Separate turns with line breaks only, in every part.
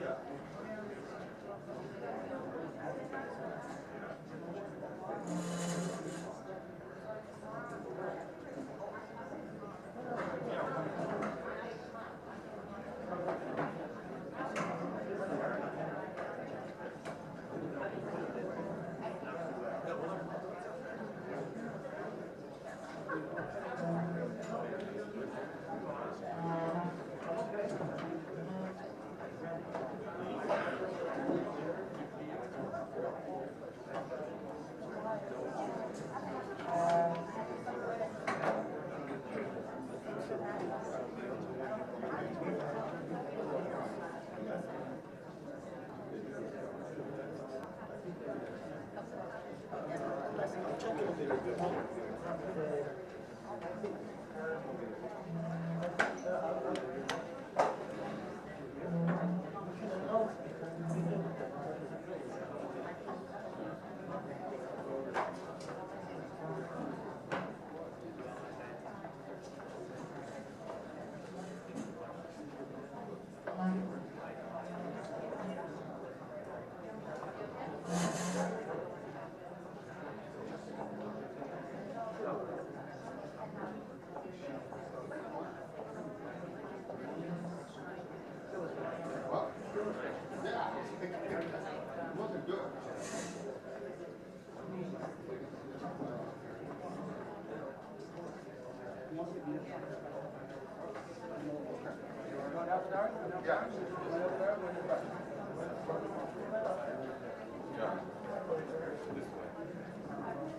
Yeah.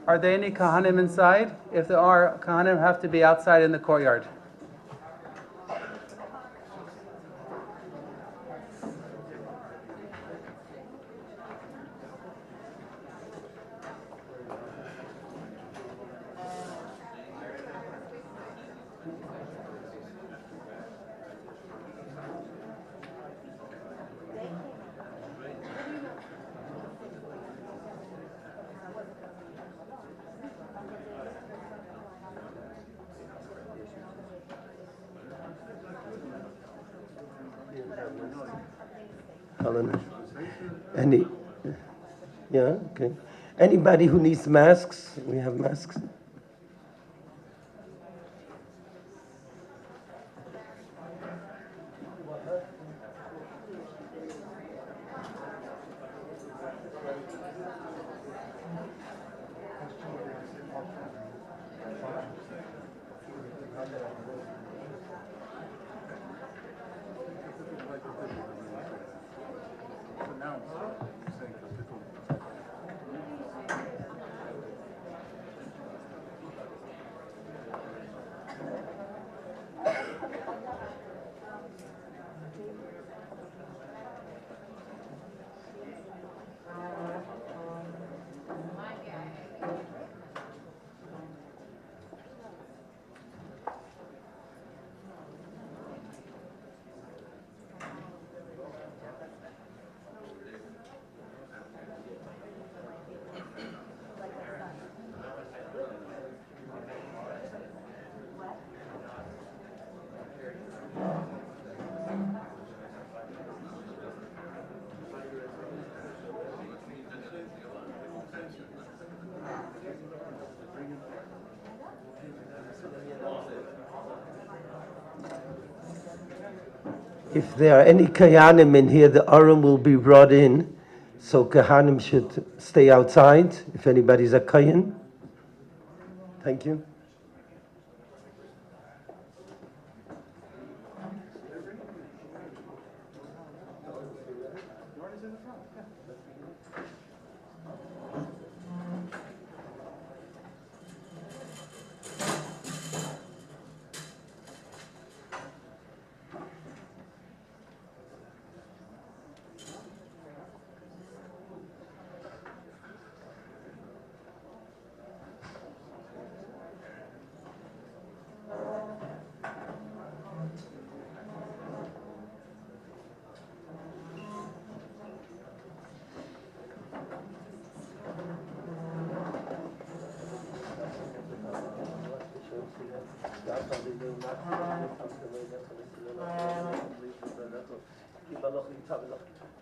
Are there any Kahanim inside? If there are, Kahanim have to be outside in the courtyard.
Okay. Anybody who needs masks? We have masks. If there are any Kayanim in here, the Arum will be brought in, so Kahanim should stay outside, if anybody's a Kayan. Thank you.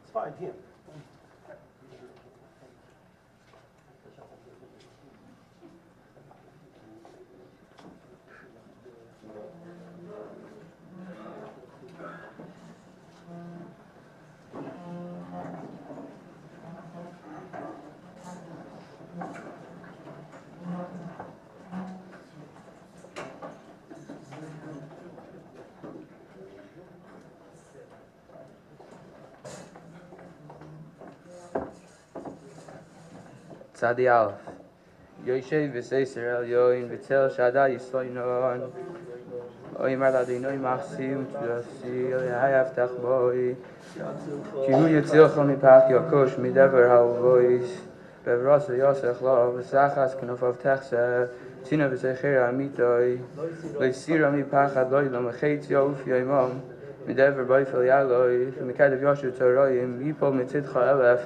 It's fine here.
Tzadi Aleph. Yoshev v'Seiser El Yoin v'Tel Shada Yisoinon Oimar Ladinoi Machsim Tzasi Hayaf Tachboi Ki Hu Yitzilchon Mipach Yokosh Midever Halvois
Bevrasa Yosech La, Vesachas Kenofav Techse, Tina Vesechera Amitoi, Leisira Mi Pachad Loilam, Chetz Yof Yoimam, Midever Boifel Yaloi, Mikadev Yoshu Toroyim, Yipol Mitidcha Elef,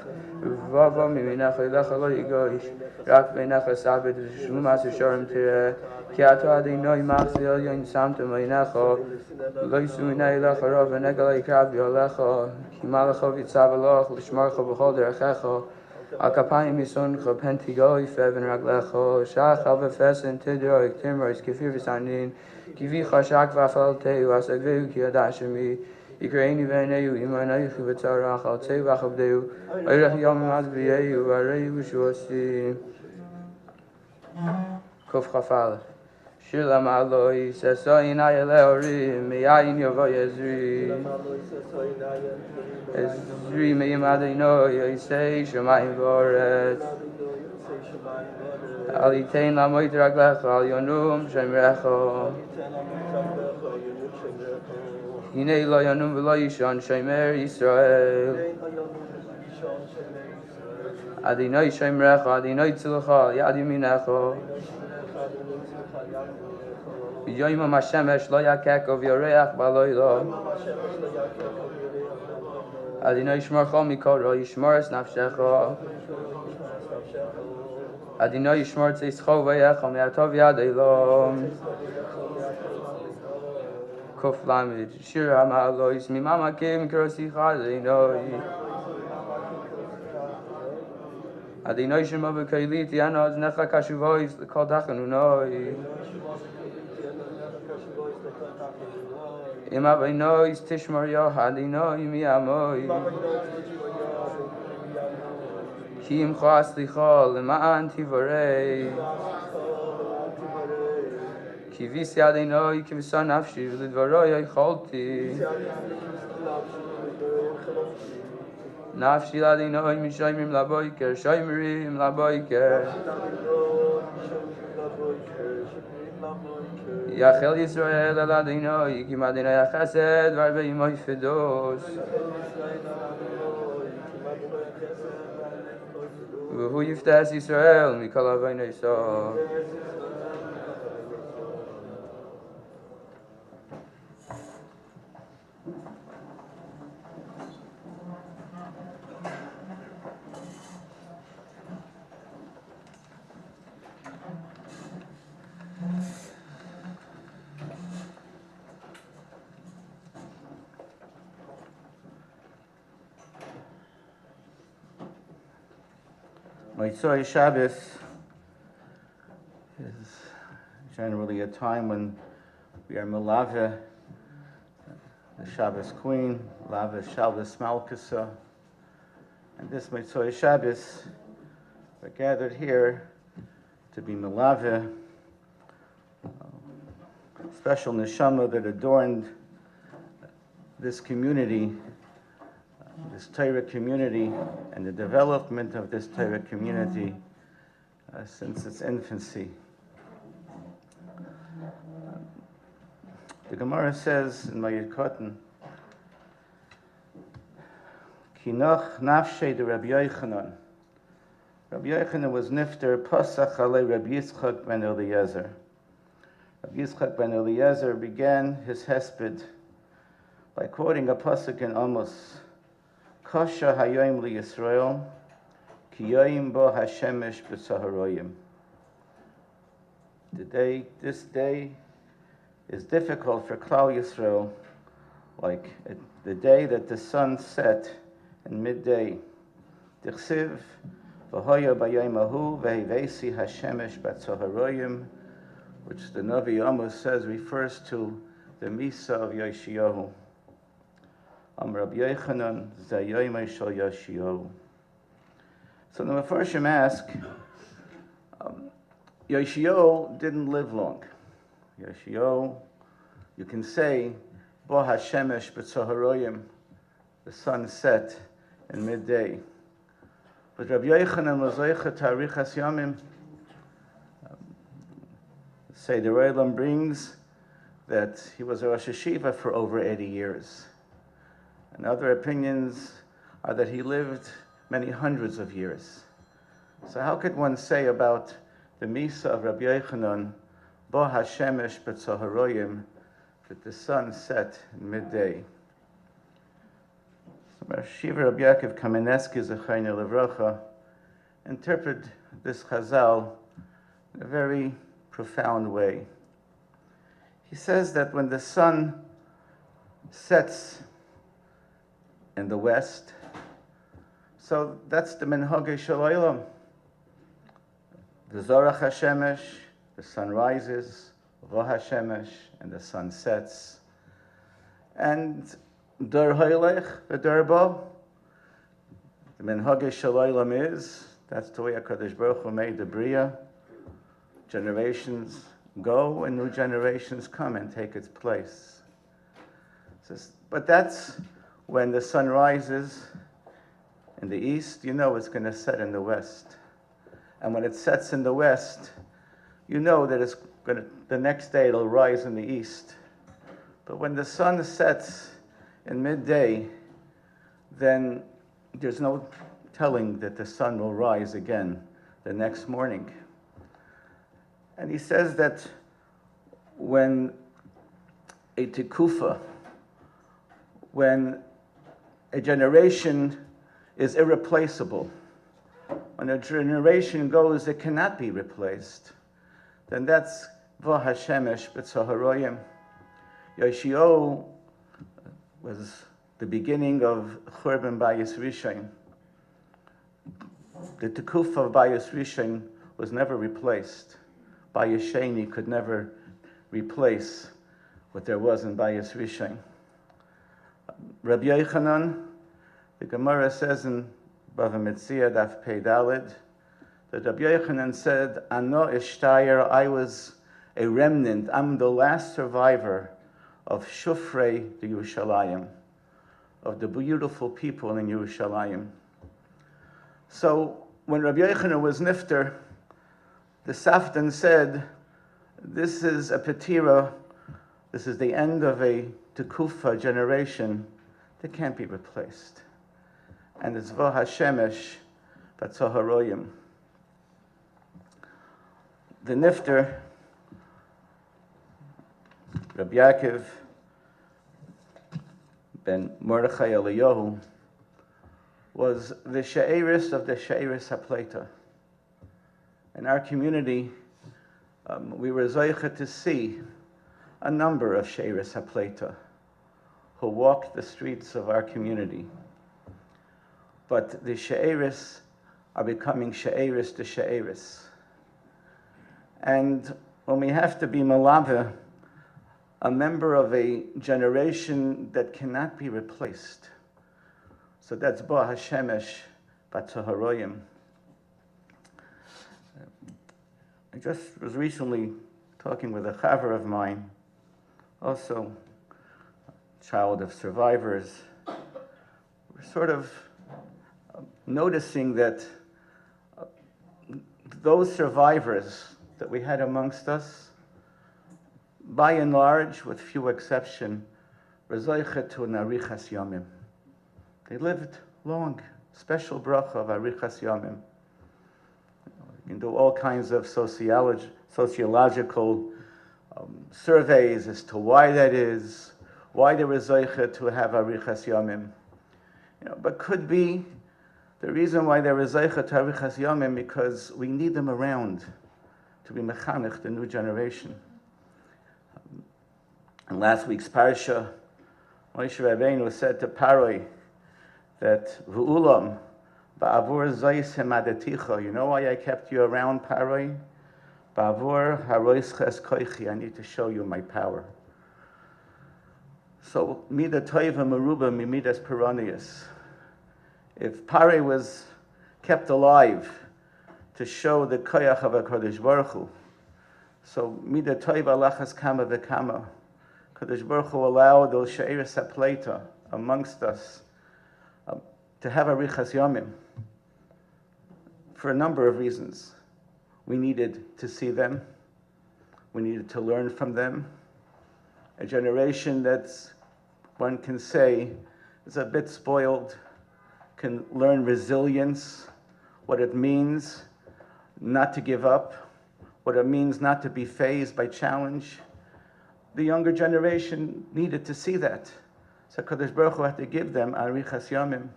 Vava Miminach Lecha Lo Yigoish, Rak Beinacha Sabit, Shmumas Yishorim Tire, Kiato Adinoi Machzi Elyon Samtum Leinacho, Loisu Minai Lecha Rov, Negalai Krav Yolecha, Kimalacho Vitzaveloch, Lishmarcho Bechol Derechecho, Akapayim Misoncho, Pentigoi, Feven Raglecho, Shachal Vefesen Tidroik, Timrois, Kefir Visanin, Kivicha Shak Vafelteu, Asagveu Kiadashemi, Ukraini Veneu, Imanaichu Vitzarach, Altsevach Abdeu, Oirach Yom Mazbieu, Arei Vishuasi, Kof Chafal. Shilam Aloi, Sesoin Ayaleori, Meyain Yovo Yezri, Ezri Meyamadino, Yisei Shemayim Voret, Alitain Lamoit Raglecho, Al Yonum Shemrecho, Hinei Lo Yonum V'lo Yishon Shemer Yisrael, Adinoi Shemrecho, Adinoi Tzilcha, Yad Yaminecho, Yoim Hashemesh Lo Yakekov Yoreach Baloilo, Adinoi Shmorcho Mikoro, Yishmor Es Nafshecho, Adinoi Yishmor Tzischo V'yecho Me'atov Yad Eilom, Kof Lamid, Shir HaMa'alois, Mimama Kim Krosicha Adinoi, Adinoi Shemo B'Keilit Yanod Necha Kashuvois L'Kol Tachanunoi, Ima B'Nois Tishmor Yoch Adinoi Mi'amoi, Ki Imcho Aslicho L'Ma'an Tivorei, Ki Visi Adinoi Ki V'Sa Nafshi V'Lidvoroi Yicholti, Nafshi Adinoi Mishoimim Laboiker, Shoimrim Laboiker, Yachel Yisrael El Adinoi, Ki Madinoi Chesed V'Arbei Moi Fidos, V'Hu Yiftes Yisrael Mikol Aveinei So.
Motzei Shabbos is generally a time when we are Melave, the Shabbos Queen, Melave Shabbos Malkusa, and this Motzei Shabbos we're gathered here to be Melave, special neshama that adorned this community, this Torah community, and the development of this Torah community since its infancy. The Gemara says in Mayir Kinoch nafshei de Rabbi Yochanan. Rabbi Yochanan was nifter pasach alei Rabbi Yitzchak ben Eliezer. Rabbi Yitzchak ben Eliezer began his hesped by quoting a pasuk in Amos. Kasha hayoim li Yisrael, ki yoim bo hashemesh b'saharoyim. This day is difficult for Klal Yisrael, like the day that the sun set in midday. Dichsiv v'hoya b'yoim ahu v'hivesi hashemesh b'saharoyim, which the Navi Amos says refers to the Misa of Yoshiyahu. Rabbi Yochanan Zayoimei Shal Yoshiyahu. So the Mefarshim ask, Yoshiyahu didn't live long. Yoshiyahu, you can say, Bo Hashemesh B'Tzaharoyim, the sun set in midday. But Rabbi Yochanan was Zoicha Tarichas Yamim. Say the Reilam brings that he was a Rosh Hashiva for over 80 years. And other opinions are that he lived many hundreds of years. So how could one say about the Misa of Rabbi Yochanan, Bo Hashemesh B'Tzoharoyim, that the sun set in midday? So Shiva Rabbi Yaakov Kamenetsky Zechayna Levracha interpret this Chazal in a very profound way. He says that when the sun sets in the west, so that's the Minhagei Shel Olam. The Zorach HaShemesh, the sun rises, Vo HaShemesh, and the sun sets. And Dor Hoylech, the Dor Bo, the Minhagei Shel Olam is, that's the way HaKadosh Baruch Hu made the Bria. Generations go and new generations come and take its place. But that's when the sun rises in the east, you know it's going to set in the west. And when it sets in the west, you know that the next day it'll rise in the east. But when the sun sets in midday, then there's no telling that the sun will rise again the next morning. And he says that when a tikufa, when a generation is irreplaceable, when a generation goes, it cannot be replaced, then that's Vo HaShemesh B'Tzoharoyim. Yoshio was the beginning of Churban Bayis Rishon. The Tekufa of Bayis Rishon was never replaced. Bayis Sheni could never replace what there was in Bayis Rishon. Rabbi Yochanan, the Gemara says in Bava Metzia Daf Pei Daled, that Rabbi Yochanan said, Ano Ishtayer, I was a remnant, I'm the last survivor of Shufrei the Yerushalayim, of the beautiful people in Yerushalayim. So when Rabbi Yochanan was nifter, the Saftan said, this is a petira, this is the end of a Tekufa generation that can't be replaced. And it's Vo HaShemesh B'Tzoharoyim. The nifter, Rabbi Yaakov ben Mordechai Eliyahu, was the she'eris of the she'eris HaPleita. In our community, we were zoicha to see a number of she'eris HaPleita who walked the streets of our community. But the she'eris are becoming she'eris to she'eris. And when we have to be malave, a member of a generation that cannot be replaced, so that's Bo HaShemesh B'Tzoharoyim. I just was recently talking with a chaver of mine, also a child of survivors. We're sort of noticing that those survivors that we had amongst us, by and large, with few exception, were zoicha to an arichas yomim. They lived long, special bracha of arichas yomim. You can do all kinds of sociological surveys as to why that is, why they were zoicha to have arichas yomim. But could be the reason why they were zoicha to arichas yomim because we need them around to be mechanech the new generation. In last week's parsha, Moshe Rabbeinu said to Paroi that V'ulam ba'avur zois hemadeticha. You know why I kept you around, Paroi? Ba'avur harois ches koichi. I need to show you my power. So mida toiva meruba mimidas peronius. If Paroi was kept alive to show the koyach of HaKadosh Baruch Hu, so mida toiva lachas kama v'kama. Kadosh Baruch Hu allowed those she'eris HaPleita amongst us to have arichas yomim for a number of reasons. We needed to see them. We needed to learn from them. A generation that's, one can say, is a bit spoiled, can learn resilience, what it means not to give up, what it means not to be fazed by challenge. The younger generation needed to see that. So Kadosh Baruch Hu had to give them arichas yamim.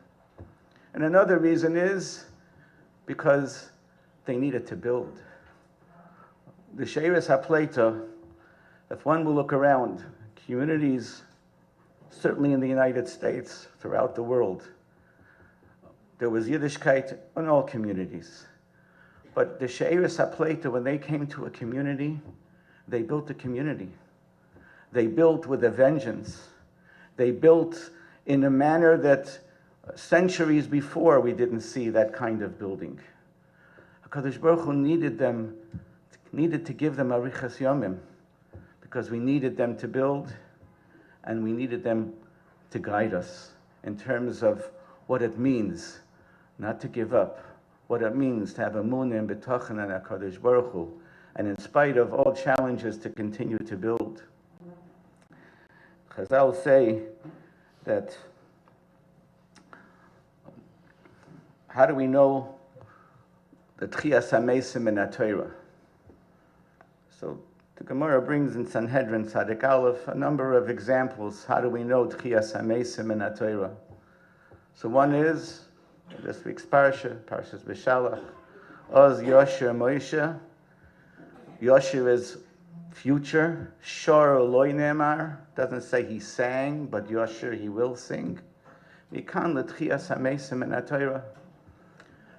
And another reason is because they needed to build. The Sheiras HaPleita, if one will look around, communities, certainly in the United States, throughout the world, there was Yiddishkeit in all communities. But the Sheiras HaPleita, when they came to a community, they built a community. They built with a vengeance. They built in a manner that centuries before we didn't see that kind of building. HaKadosh Baruch Hu needed to give them arichas yomim, because we needed them to build, and we needed them to guide us in terms of what it means not to give up, what it means to have emunah and betachon in HaKadosh Baruch Hu, and in spite of all challenges to continue to build. Chazal say that, how do we know the Tchias HaMeisim in HaTorah? So the Gemara brings in Sanhedrin, Tzadik Aleph, a number of examples. How do we know Tchias HaMeisim in HaTorah? So one is, this week's Parashas B'Shalach, Oz Yosher Moshe. Yosher is future. Shor Loi Ne'emar, doesn't say he sang, but Yosher, he will sing. Mikan L'Tchias HaMeisim in HaTorah.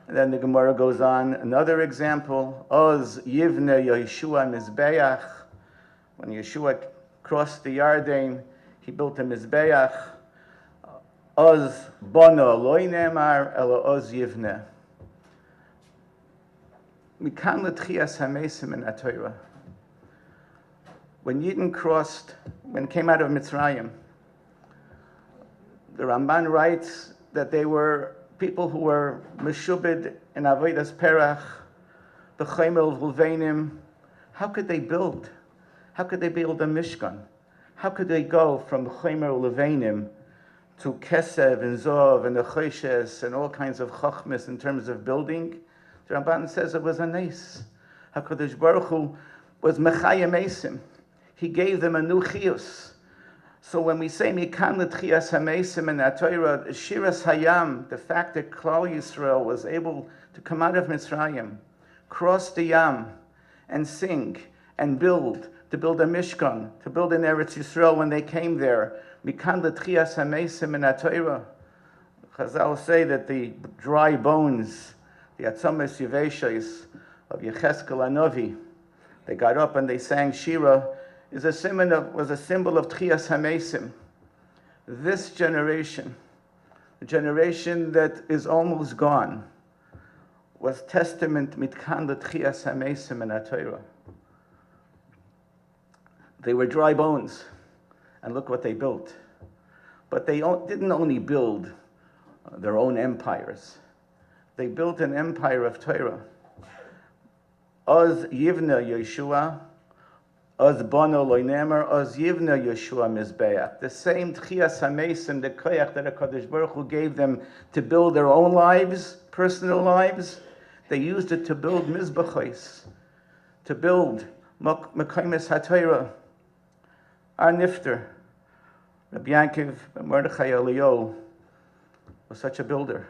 And then the Gemara goes on, another example, Oz Yivne Yeshua Mizbeach. When Yeshua crossed the Yarden, he built a Mizbeach. Oz Bono Loi Ne'emar, Elo Oz Yivne. Mikan L'Tchias HaMeisim in HaTorah. When Yidden came out of Mitzrayim, the Ramban writes that they were people who were meshubed in avodas perach, b'chaimel v'ulveinim. How could they build? How could they build a mishkan? How could they go from b'chaimel v'ulveinim to kesev and zov and nechoshes and all kinds of chachmis in terms of building? The Ramban says it was a nes. HaKadosh Baruch Hu was mechayim esim. He gave them a new chiyus. So when we say Mikan L'Tchias HaMeisim in HaTorah, Shiras Hayam, the fact that Klal Yisrael was able to come out of Mitzrayim, cross the Yam, and sing, and to build a Mishkan, to build an Eretz Yisrael when they came there, Mikan L'Tchias HaMeisim in HaTorah. Chazal say that the dry bones, the Atzomes Yiveshais of Yecheskel Anovi, they got up and they sang Shira, was a symbol of Tchias HaMeisim. This generation, the generation that is almost gone, was testament mitkan l'Tchias HaMeisim in HaTorah. They were dry bones, and look what they built. But they didn't only build their own empires. They built an empire of Torah. Oz Yivna Yeshua, Oz Bono Loi Ne'emar, Oz Yivna Yeshua Mizbeach. The same Tchias HaMeisim, the koyach that HaKadosh Baruch Hu gave them to build their own lives, personal lives, they used it to build Mizbachos, to build Mekaymes HaTorah. Our Nifter, Rabbi Yankiv Mordechai Eliyahu, was such a builder.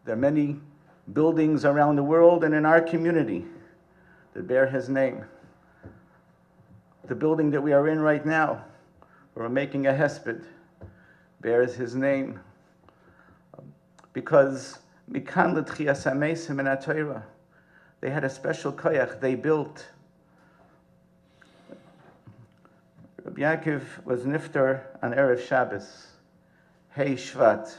There are many buildings around the world and in our community that bear his name. The building that we are in right now, where we're making a hesped, bears his name. Because Mikan L'Tchias HaMeisim in HaTorah, they had a special koyach, they built. Rabbi Yaakov was niftar on Erev Shabbos. Hey Shvat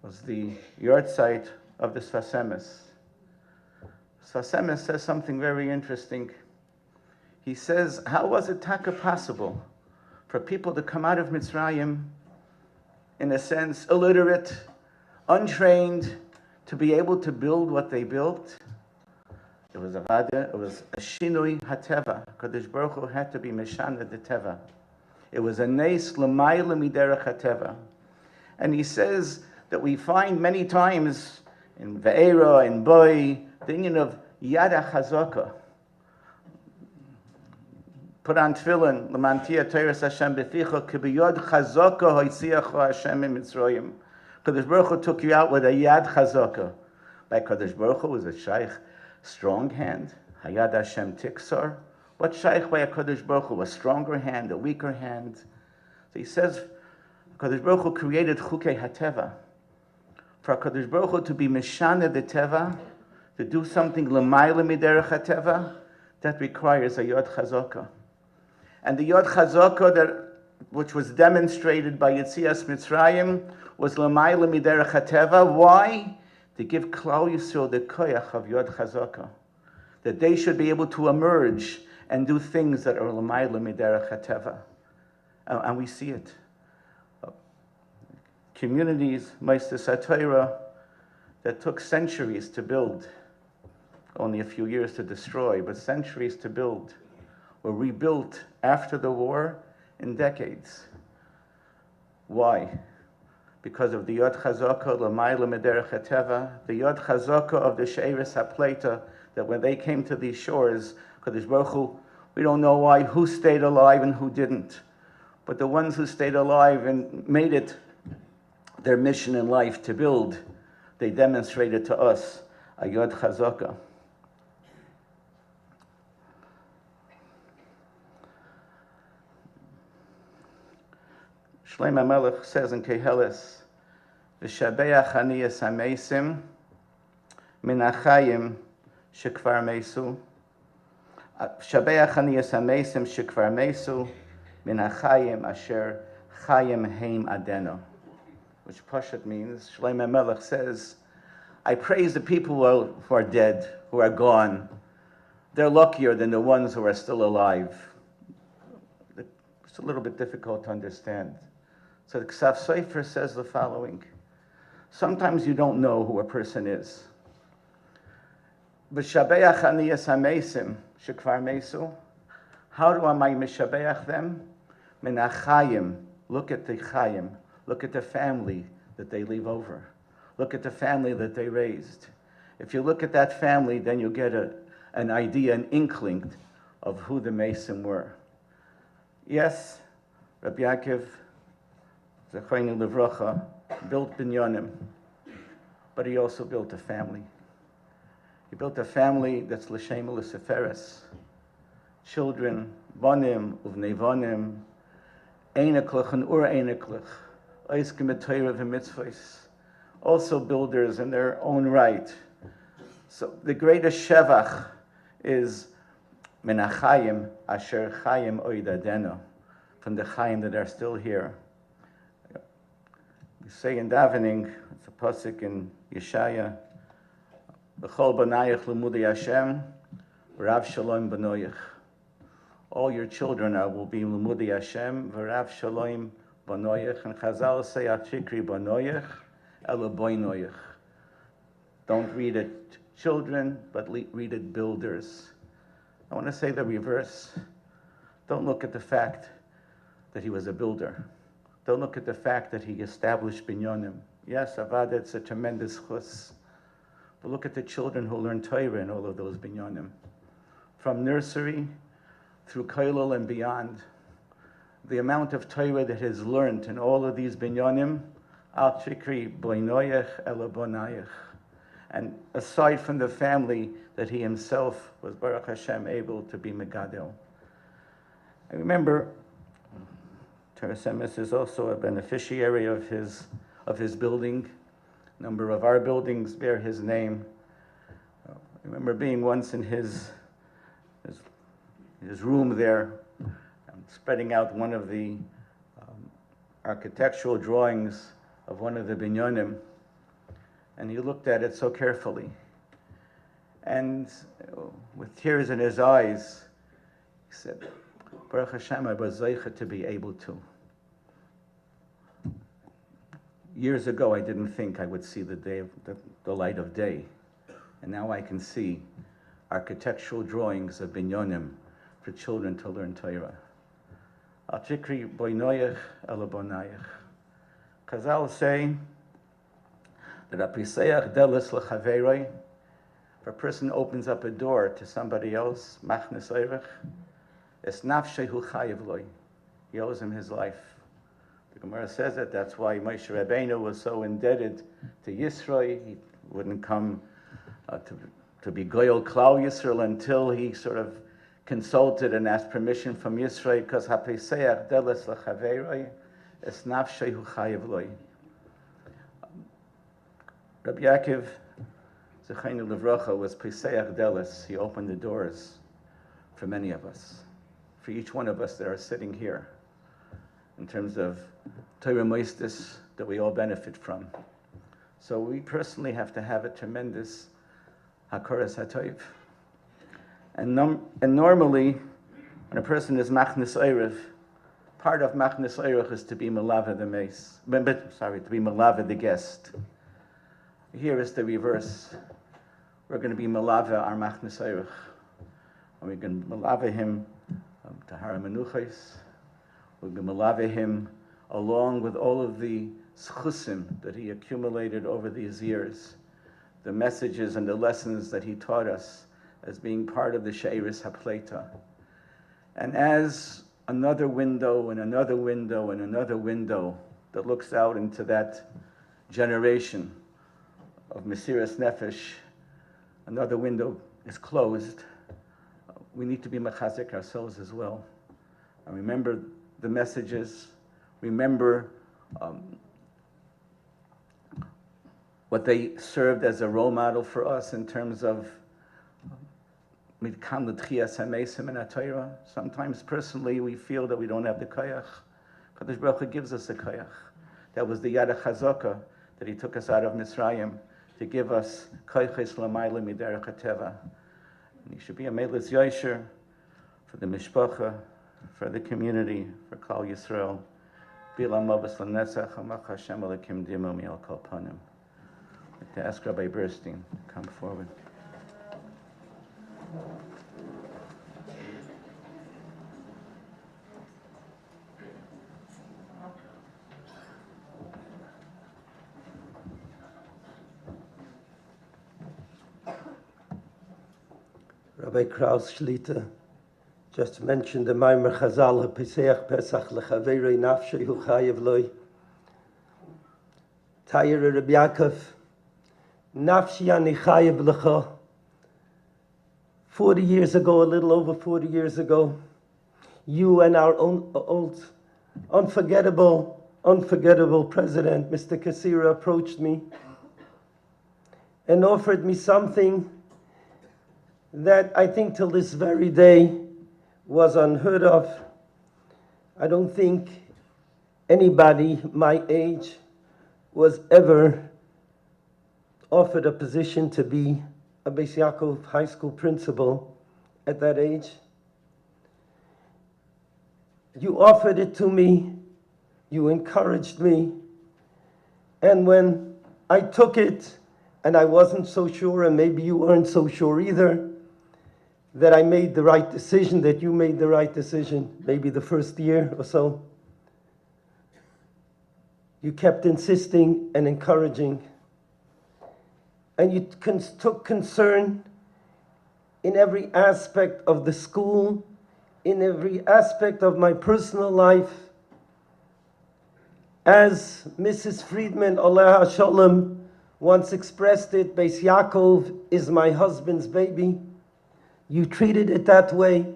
was the yahrzeit of the Sfas Emes. Sfas Emes says something very interesting. He says, how was it taka possible for people to come out of Mitzrayim, in a sense, illiterate, untrained, to be able to build what they built? It was a vada, it was a shinui hateva. Kadosh Baruch Hu had to be meshana de teva. It was a neis l'mayla miderech hateva. And he says that we find many times in Ve'era, in Boi, the union of Yad HaChazaka. Put on tefillin, L'mantia Teiras Hashem B'ficha, K'biyod Chazaka Hoitziacha Hashem Mitzrayim. Kadosh Baruch Hu took you out with a Yad Chazaka. By Kadosh Baruch Hu was a shaykh, strong hand. Hayad Hashem Tiksar. What shaykh by a Kadosh Baruch Hu? A stronger hand, a weaker hand. So he says, Kadosh Baruch Hu created Chukei HaTeva. For Kadosh Baruch Hu to be Mishana the Teva, to do something L'mayla Miderech HaTeva, that requires a Yod Chazaka. And the Yod Chazaka, which was demonstrated by Yetzias Mitzrayim, was L'mayla Miderech HaTeva. Why? To give Klal Yisrael the koyach of Yod Chazaka. That they should be able to emerge and do things that are L'mayla Miderech HaTeva. And we see it. Communities, Meister Satira, that took centuries to build, only a few years to destroy, but centuries to build, were rebuilt after the war in decades. Why? Because of the Yod Chazaka, L'mayla Miderech HaTeva, the Yod Chazaka of the She'eres HaPleita, that when they came to these shores, Kadosh Baruch Hu, we don't know why, who stayed alive and who didn't. But the ones who stayed alive and made it their mission in life to build, they demonstrated to us a Yod Chazaka. Shlomo Melech says in Keheles, "V'shabeach ani es hamesim min hachayim shekvar mesu." Shabeach ani es hamesim shekvar mesu min hachayim asher chayim heim adeno. Which Pashat means, Shlomo Melech says, I praise the people who are dead, who are gone. They're luckier than the ones who are still alive. It's a little bit difficult to understand. So the Ksav Sofer says the following. Sometimes you don't know who a person is. B'shabeach ani es hamesim shekvar mesu. How do I mishabeach them? Min hachayim. Look at the chayim. Look at the family that they leave over. Look at the family that they raised. If you look at that family, then you'll get an idea, an inkling of who the Mason were. Yes, Rabbi Yaakov, Zechreinu Livracha, built binyanim, but he also built a family. He built a family that's l'shem u'leseferes. Children, banim, uvnei banim, einiklach and ur einiklach, oiskim b'torah v'mitzvos. Also builders in their own right. So the greatest shevach is min hachayim asher chayim oid adeno, from the chayim that are still here. We say in davening, it's a pasuk in Yeshaya, B'chol banayich l'mudei Hashem, Rav Shalom b'noyich. All your children will be l'mudei Hashem, V'rav Shalom b'noyich. And Chazal say, Achikri b'noyich, ela boinoyich. Don't read it children, but read it builders. I want to say the reverse. Don't look at the fact that he was a builder. Don't look at the fact that he established binyanim. Yes, avad, it's a tremendous chus. But look at the children who learn Torah in all of those binyanim. From nursery through kollel and beyond. The amount of Torah that is learned in all of these binyanim, al chikri boinoyech ela bonayech. And aside from the family that he himself was, Baruch Hashem, able to be megadel. I remember Teres Emes is also a beneficiary of his building. A number of our buildings bear his name. I remember being once in his room there, spreading out one of the architectural drawings of one of the binyanim, and he looked at it so carefully. And with tears in his eyes, he said, Baruch Hashem, I was zeicha to be able to. Years ago, I didn't think I would see the light of day. And now I can see architectural drawings of binyanim for children to learn Torah. Al chikri boinoyech ela bonayech. Chazal say that apiseach delis lechaveroi, If a person opens up a door to somebody else, machnes eirech, es nafshehu chayiv loy. He owes him his life. The Gemara says it. That's why Moshe Rabbeinu was so indebted to Yisro. He wouldn't come to be Goyal Klal Yisrael until he sort of consulted and asked permission from Yisro, because hapeseach deles lechaveroi es nafshehu chayiv loy. Rabbi Yaakov Zechainu Levracha was peseach deles. He opened the doors for many of us, for each one of us that are sitting here, in terms of Torah Moistus that we all benefit from. So we personally have to have a tremendous Hakoras HaToiv. And normally, when a person is Machnes Eiref, part of Machnes Eiref is to be Melava the Meis. To be Melava the guest. Here is the reverse. We're going to be Melava our Machnes Eiref. And we're going to Melava him to Har HaMenuchos. We're going to Melava him along with all of the schusim that he accumulated over these years, the messages and the lessons that he taught us as being part of the She'eris HaPleita. And as another window and another window and another window that looks out into that generation of Mesiras Nefesh, another window is closed, we need to be mechazik ourselves as well. And remember the messages, remember what they served as a role model for us in terms of sometimes personally we feel that we don't have the koyach. Kadosh Baruch Hu gives us the koyach. That was the Yad HaChazaka that he took us out of Mitzrayim to give us koyches l'mayla miderech hateva. And he should be a meilus yosher for the mishpacha, for the community, for Klal Yisrael. Bilam Mavas Lanetzach Hamach Hashem Alekim Dimo Mial Kol Panim. I'd like to ask Rabbi Burstein to come forward.
Rabbi Kraus Shlita just mentioned the Maimer Chazal, Peseach Pesach Lechaverei Nafshehu Chayev Loi. Tayir Rabbi Yaakov, Nafshi Ani Chayev Lecha. 40 years ago, a little over 40 years ago, you and our own old, unforgettable president, Mr. Kassira, approached me and offered me something that I think till this very day was unheard of. I don't think anybody my age was ever offered a position to be a Beis Yaakov high school principal at that age. You offered it to me, you encouraged me, and when I took it, and I wasn't so sure, and maybe you weren't so sure either, that I made the right decision, that you made the right decision, maybe the first year or so. You kept insisting and encouraging. And you took concern in every aspect of the school, in every aspect of my personal life. As Mrs. Friedman, Aleha Shalom, once expressed it, Beis Yaakov is my husband's baby. You treated it that way,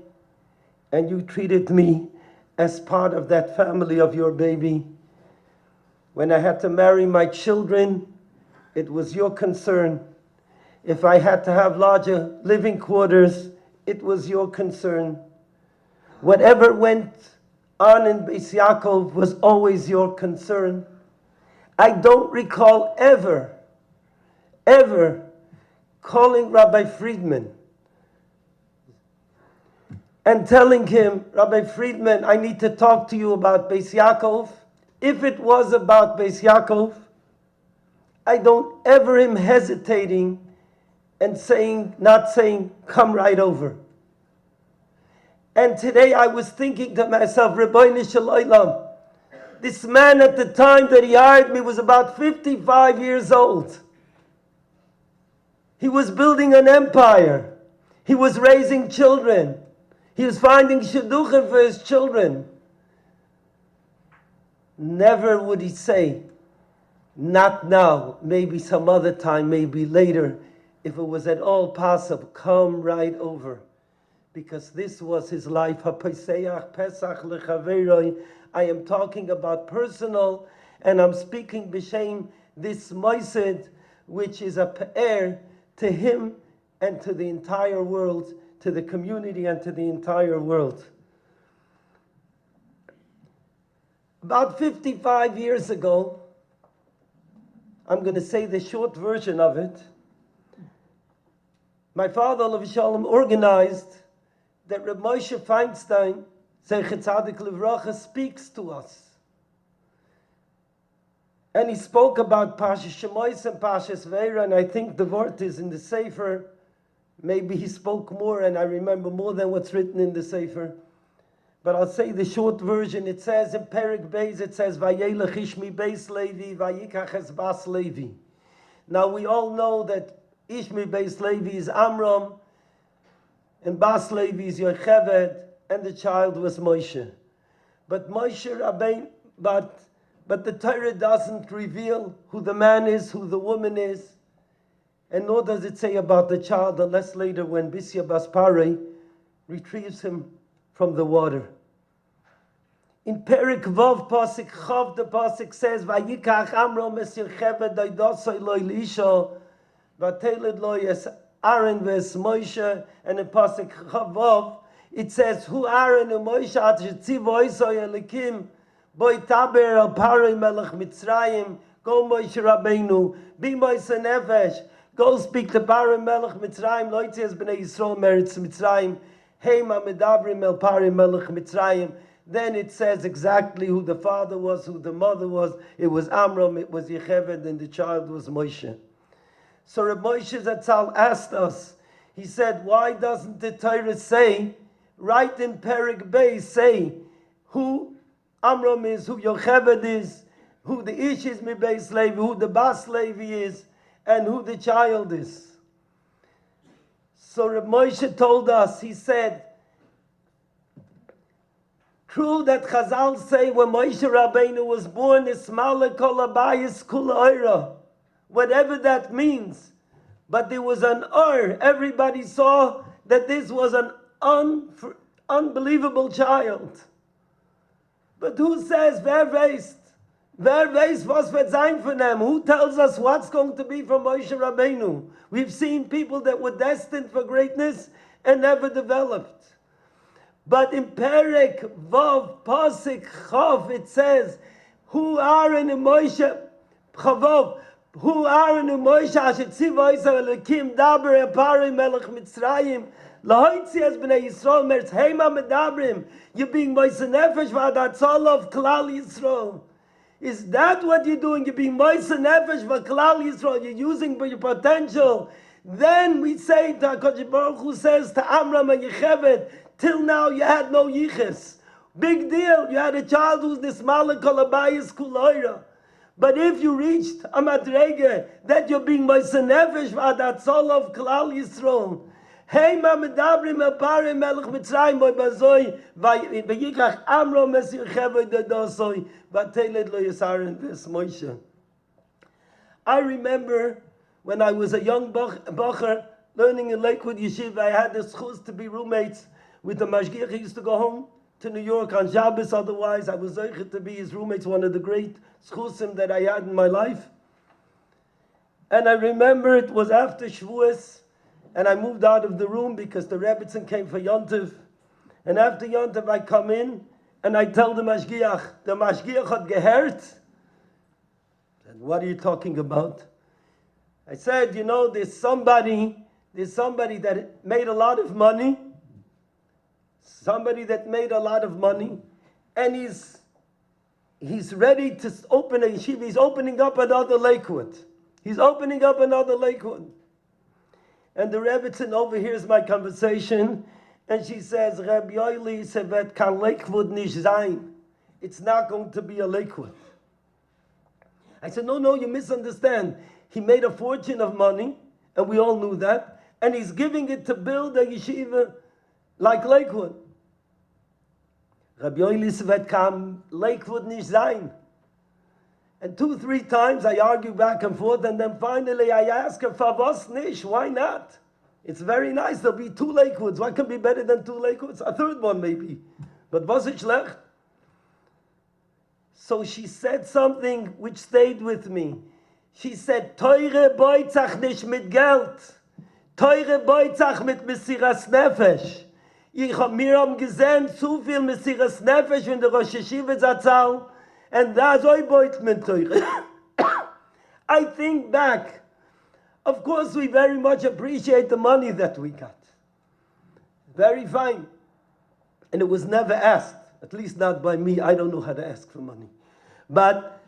and you treated me as part of that family of your baby. When I had to marry my children, it was your concern. If I had to have larger living quarters, it was your concern. Whatever went on in Beis Yaakov was always your concern. I don't recall ever calling Rabbi Friedman and telling him, Rabbi Friedman, I need to talk to you about Beis Yaakov. If it was about Beis Yaakov, I don't ever him hesitating and not saying, come right over. And today I was thinking to myself, Rabbeinu Shel Olam, this man at the time that he hired me was about 55 years old. He was building an empire. He was raising children. He was finding shidduchim for his children. Never would he say, not now, maybe some other time, maybe later, if it was at all possible, come right over. Because this was his life. HaPesach, Pesach lechaveroi. I am talking about personal, and I'm speaking b'shem this moised, which is a pe'er to him and to the entire world, to the community and to the entire world. About 55 years ago, I'm going to say the short version of it, my father, Olav Shalom, organized that Reb Moshe Feinstein, Zeichet Tzadik Livracha, speaks to us. And he spoke about Parshas Shemois and Parshas Veira, and I think the word is in the Sefer. Maybe he spoke more, and I remember more than what's written in the Sefer. But I'll say the short version. It says in Perek Beis, it says, Vayelech Ishmi Beis Levi, Vayikach es Bas Levi. Now we all know that Ishmi Beis Levi is Amram, and Bas Levi is Yocheved, and the child was Moshe. But Moshe Rabbein, but the Torah doesn't reveal who the man is, who the woman is, and nor does it say about the child, unless later when Bisya Bas Parei retrieves him from the water. In Perek Vav Pasuk Chav, the Pasuk says, Vayikach Amram es Yocheved doidosoi lo Elisha, vateled lo es Aaron ves Moshe, and in Pasuk Chav Vav, it says, Hu Aaron and Moshe at shetziv oisoi elikim, boi taber al Parei melech Mitzrayim, go Moshe Rabbeinu, be Moshe Nefesh, go speak to Parei melech Mitzrayim, lo yitzias b'nei Yisrael meretz Mitzrayim, Heima medabrim el Parei melech Mitzrayim. Then it says exactly who the father was, who the mother was. It was Amram, it was Yocheved, and the child was Moshe. So Reb Moshe Zatzal asked us, he said, why doesn't the Torah say, right in Perek Beis, say who Amram is, who Yocheved is, who the Ish is Mibeis Levi, who the Bas Levi is, and who the child is. So Reb Moshe told us, he said, true that Chazal say when Moshe Rabbeinu was born, Ismael kol abayis kul oira, whatever that means. But there was an or. Everybody saw that this was an unbelievable child. But who says, wer weiß? Wer weiß, was wird sein von them? Who tells us what's going to be from Moshe Rabbeinu? We've seen people that were destined for greatness and never developed. But in Perek Vav Pasuk Chav it says, Hu Aaron and Moshe Chavav, Hu Aaron and Moshe asher tziva Yisrael Elokim daber Parei melech Mitzrayim lahoitzias b'nei Yisrael meretz heima medabrim. You're being Moshe Nefesh v'adatzal of Klal Yisrael. Is that what you're doing? You're being Moshe Nefesh v'Klal Yisrael. You're using your potential. Then we say to HaKadosh Baruch Hu says to Amram and Yocheved, till now you had no yiches. Big deal. You had a child who's nismala kolabayis kuloira. But if you reached a madrege that you're being Moshe Nefesh v'adatzol of Klal Yisrael, hey ma medabrim el Parei melech Mitzrayim boy bazoi vayikach Amram es Yocheved dodosoi vateled lo Yisaren ves Moshe. I remember when I was a young bacher learning in Lakewood Yeshiva, I had the schus to be roommates with the mashgiach. He used to go home to New York on Shabbos. Otherwise, I was zeichet to be his roommates, one of the great schusim that I had in my life. And I remember it was after Shavuos, and I moved out of the room because the Rebbitzin came for Yontiv. And after Yontiv, I come in, and I tell the mashgiach had gehert. And what are you talking about? I said, you know, there's somebody that made a lot of money, and he's ready to open a yeshiva. He's opening up another Lakewood. And the Rebbitzin overhears my conversation, and she says, Rabbi Yoeli sevet kan Lakewood nish zayin. It's not going to be a Lakewood. I said, no, you misunderstand. He made a fortune of money, and we all knew that, and he's giving it to build a yeshiva like Lakewood. Rabbi Yoelisvet kam, Lakewood nicht sein. And 2-3 times I argue back and forth, and then finally I ask her, "For was nicht? Why not? It's very nice. There'll be 2 Lakewoods. What can be better than 2 Lakewoods? A third one maybe. But was it schlecht?" So she said something which stayed with me. She said, "Teure Beutzach nicht mit Geld. Teure Beutzach mit Mesiras Nefesh. Wir haben gesehen, zu viel Mesiras Nefesh in der Rosh Hashiva Zatzal, and that's why Beutmen teure." I think back. Of course, we very much appreciate the money that we got. Very fine. And it was never asked, at least not by me. I don't know how to ask for money. But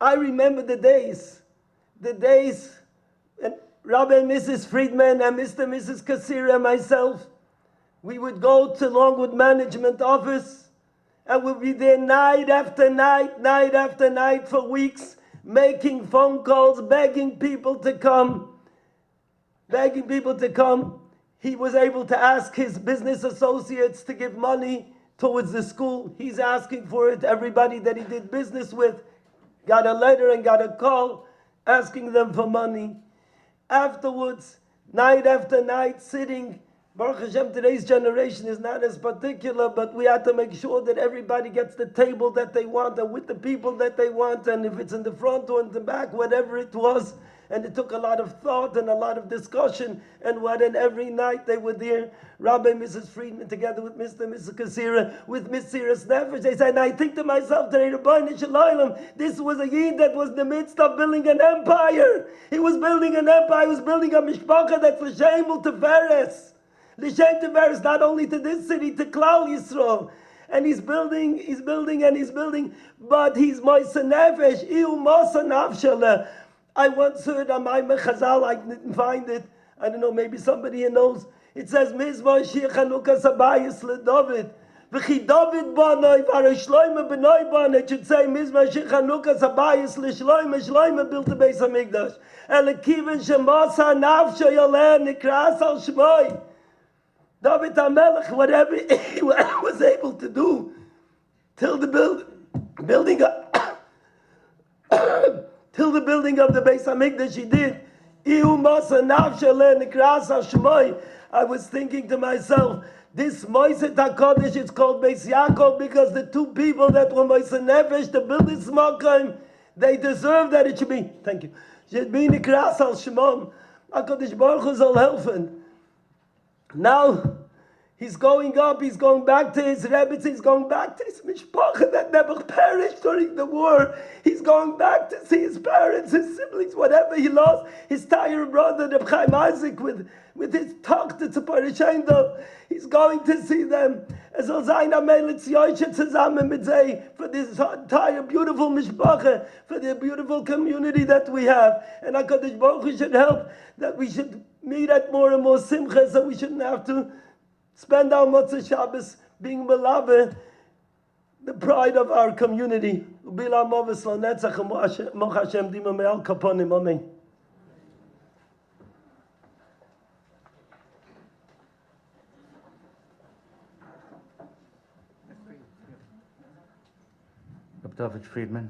I remember the days, and Rabbi and Mrs. Friedman and Mr. and Mrs. Kassir and myself, we would go to Longwood Management Office, and we'd be there night after night for weeks, making phone calls, begging people to come. He was able to ask his business associates to give money towards the school. He's asking for it. Everybody that he did business with got a letter and got a call asking them for money. Afterwards, night after night, sitting. Baruch Hashem, today's generation is not as particular, but we have to make sure that everybody gets the table that they want and with the people that they want, and if it's in the front or in the back, whatever it was. And it took a lot of thought and a lot of discussion, and every night they were there, Rabbi and Mrs. Friedman, together with Mr. and Mrs. Kassira, with Mesiras Nefesh. They said, and I think to myself today, Rabbi Shalom, this was a Yid that was in the midst of building an empire. He was building an empire. He was building a mishpacha that's l'shem u'teferes. L'shem teferes, not only to this city, to Klal Yisrael. And he's building, but he's Moisa Nefesh, Iu Mosa Nafshala. I once heard on my Chazal, I didn't find it. I don't know, maybe somebody here knows. It says, Mizmor Shir Chanukah Sabayis LeDavid. V'chi David Banoi, V'ara Shloime B'noi Banoi. It should say, Mizmor Shir Chanukah Sabayis LeShloime. Shloime built the Beis HaMikdash. Elekiven Shemasa Nafsho Yoleh Nikras Al Shmoi. David HaMelech, whatever he was able to do, till the building till the building of the Beis HaMikdash he did. I was thinking to myself, this Moiset HaKodesh, it's called Beis Yaakov because the 2 people that were Moiset Nefesh to build this Makom, they deserve that it should be, thank you, should be Nikras Al Shemon. HaKodesh Baruch Hu soll helfen. Now, he's going up, he's going back to his Rebbe, he's going back to his mishpacha that never perished during the war. He's going back to see his parents, his siblings, whatever he lost. His tire brother, Reb Chaim Isaac, with his Tochter to Parishendo. He's going to see them. Es soll sein am Elitz Yoishe zusammen mit sie for this entire beautiful mishpacha, for the beautiful community that we have. And HaKadosh Baruch Hu should help that we should meet at more and more simcha, so we shouldn't have to spend our Motzei Shabbos being beloved, the pride of our community. Amen.
Rabbi Friedman.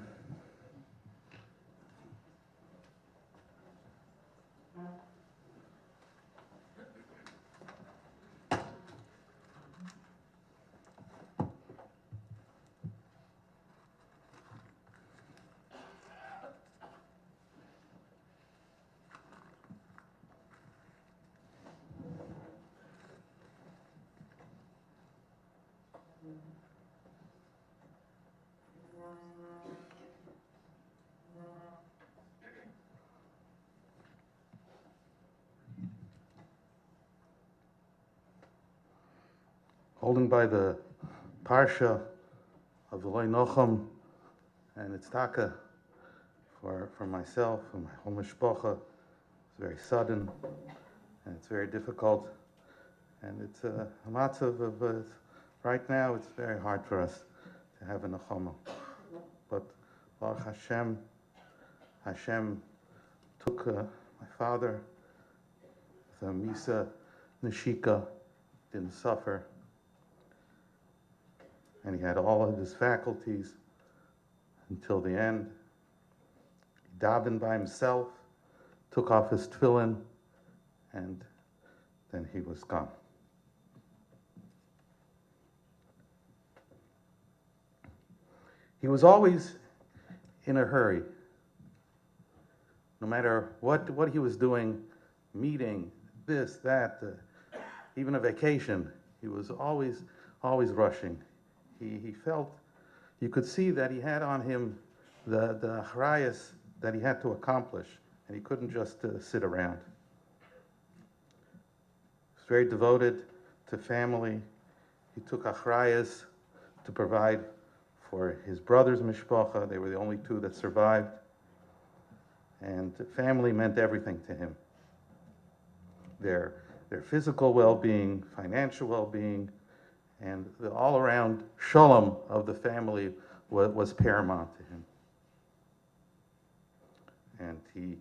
Holding by the Parsha of the Loi Nocham and its taka for myself and my whole mishpacha. It's very sudden and it's very difficult, and it's a matzav of right now. It's very hard for us to have a nechama, but Baruch Hashem,
Hashem took my father, the Misa Nashika, didn't suffer, and he had all of his faculties until the end. He davened by himself, took off his tefillin, and then he was gone. He was always in a hurry. No matter what he was doing, meeting, this, that, even a vacation, he was always rushing. He felt, you could see that he had on him the achrayus that he had to accomplish, and he couldn't just sit around. He was very devoted to family. He took achrayus to provide for his brother's mishpacha. They were the only two that survived. And family meant everything to him. Their physical well-being, financial well-being, and the all-around shalom of the family was paramount to him. And he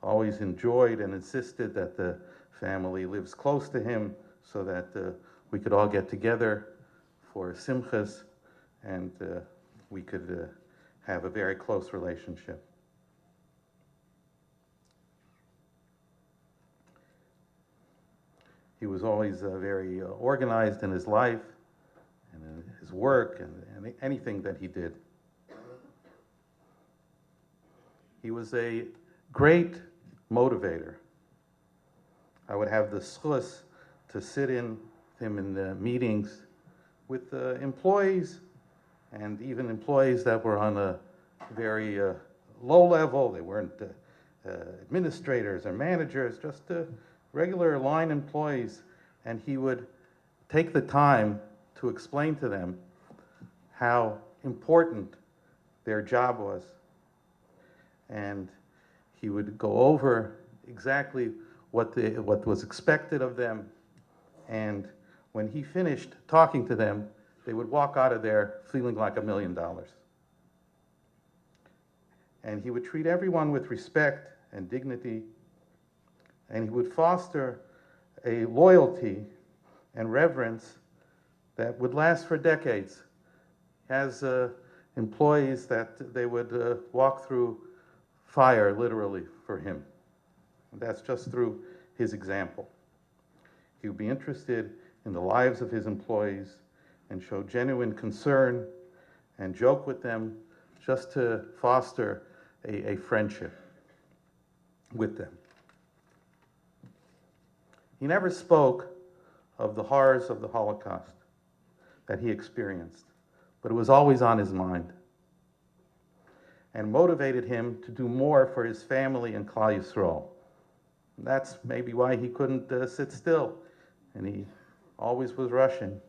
always enjoyed and insisted that the family lives close to him so that we could all get together for simchas and we could have a very close relationship. He was always very organized in his life and in his work and anything that he did. He was a great motivator. I would have the schus to sit in him in the meetings with employees and even employees that were on a very low level. They weren't administrators or managers, just regular line employees, and he would take the time to explain to them how important their job was. And he would go over exactly what was expected of them, and when he finished talking to them, they would walk out of there feeling like $1 million. And he would treat everyone with respect and dignity, and he would foster a loyalty and reverence that would last for decades. As employees that they would walk through fire, literally, for him. And that's just through his example. He would be interested in the lives of his employees and show genuine concern and joke with them just to foster a friendship with them. He never spoke of the horrors of the Holocaust that he experienced, but it was always on his mind and motivated him to do more for his family and Klal Yisrael. And that's maybe why he couldn't sit still, and he always was rushing.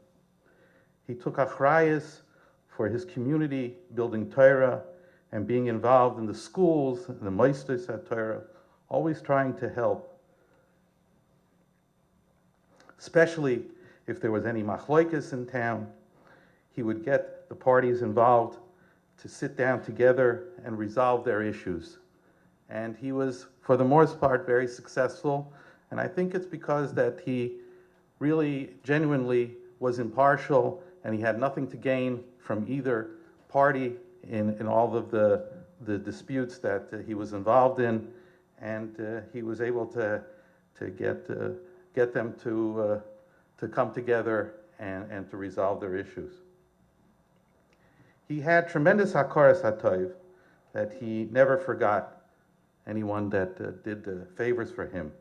He took achrayus for his community, building Torah and being involved in the schools, the moistos at Torah, always trying to help. Especially if there was any machloikas in town, he would get the parties involved to sit down together and resolve their issues. And he was, for the most part, very successful. And I think it's because that he really genuinely was impartial and he had nothing to gain from either party in all of the disputes that he was involved in. And he was able to get them to come together and to resolve their issues. He had tremendous hakaras hatov, that he never forgot anyone that did favors for him.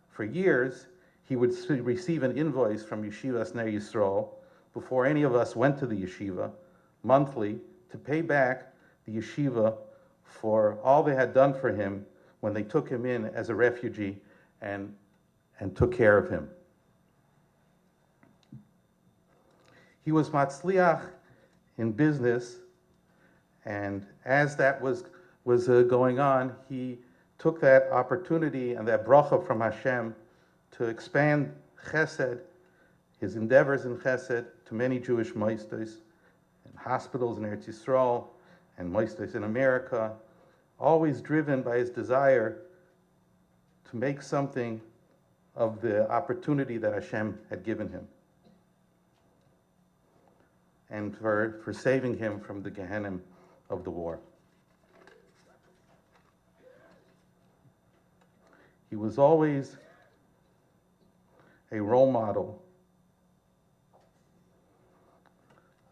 For years, he would receive an invoice from Yeshivas Ner Yisrael before any of us went to the yeshiva, monthly, to pay back the yeshiva for all they had done for him when they took him in as a refugee and took care of him. He was matzliach in business, and as that was going on, he took that opportunity and that bracha from Hashem to expand chesed, his endeavors in chesed, to many Jewish moistos, and hospitals in Eretz Yisrael, and moistos in America, always driven by his desire to make something of the opportunity that Hashem had given him, and for saving him from the Gehenna of the war. He was always a role model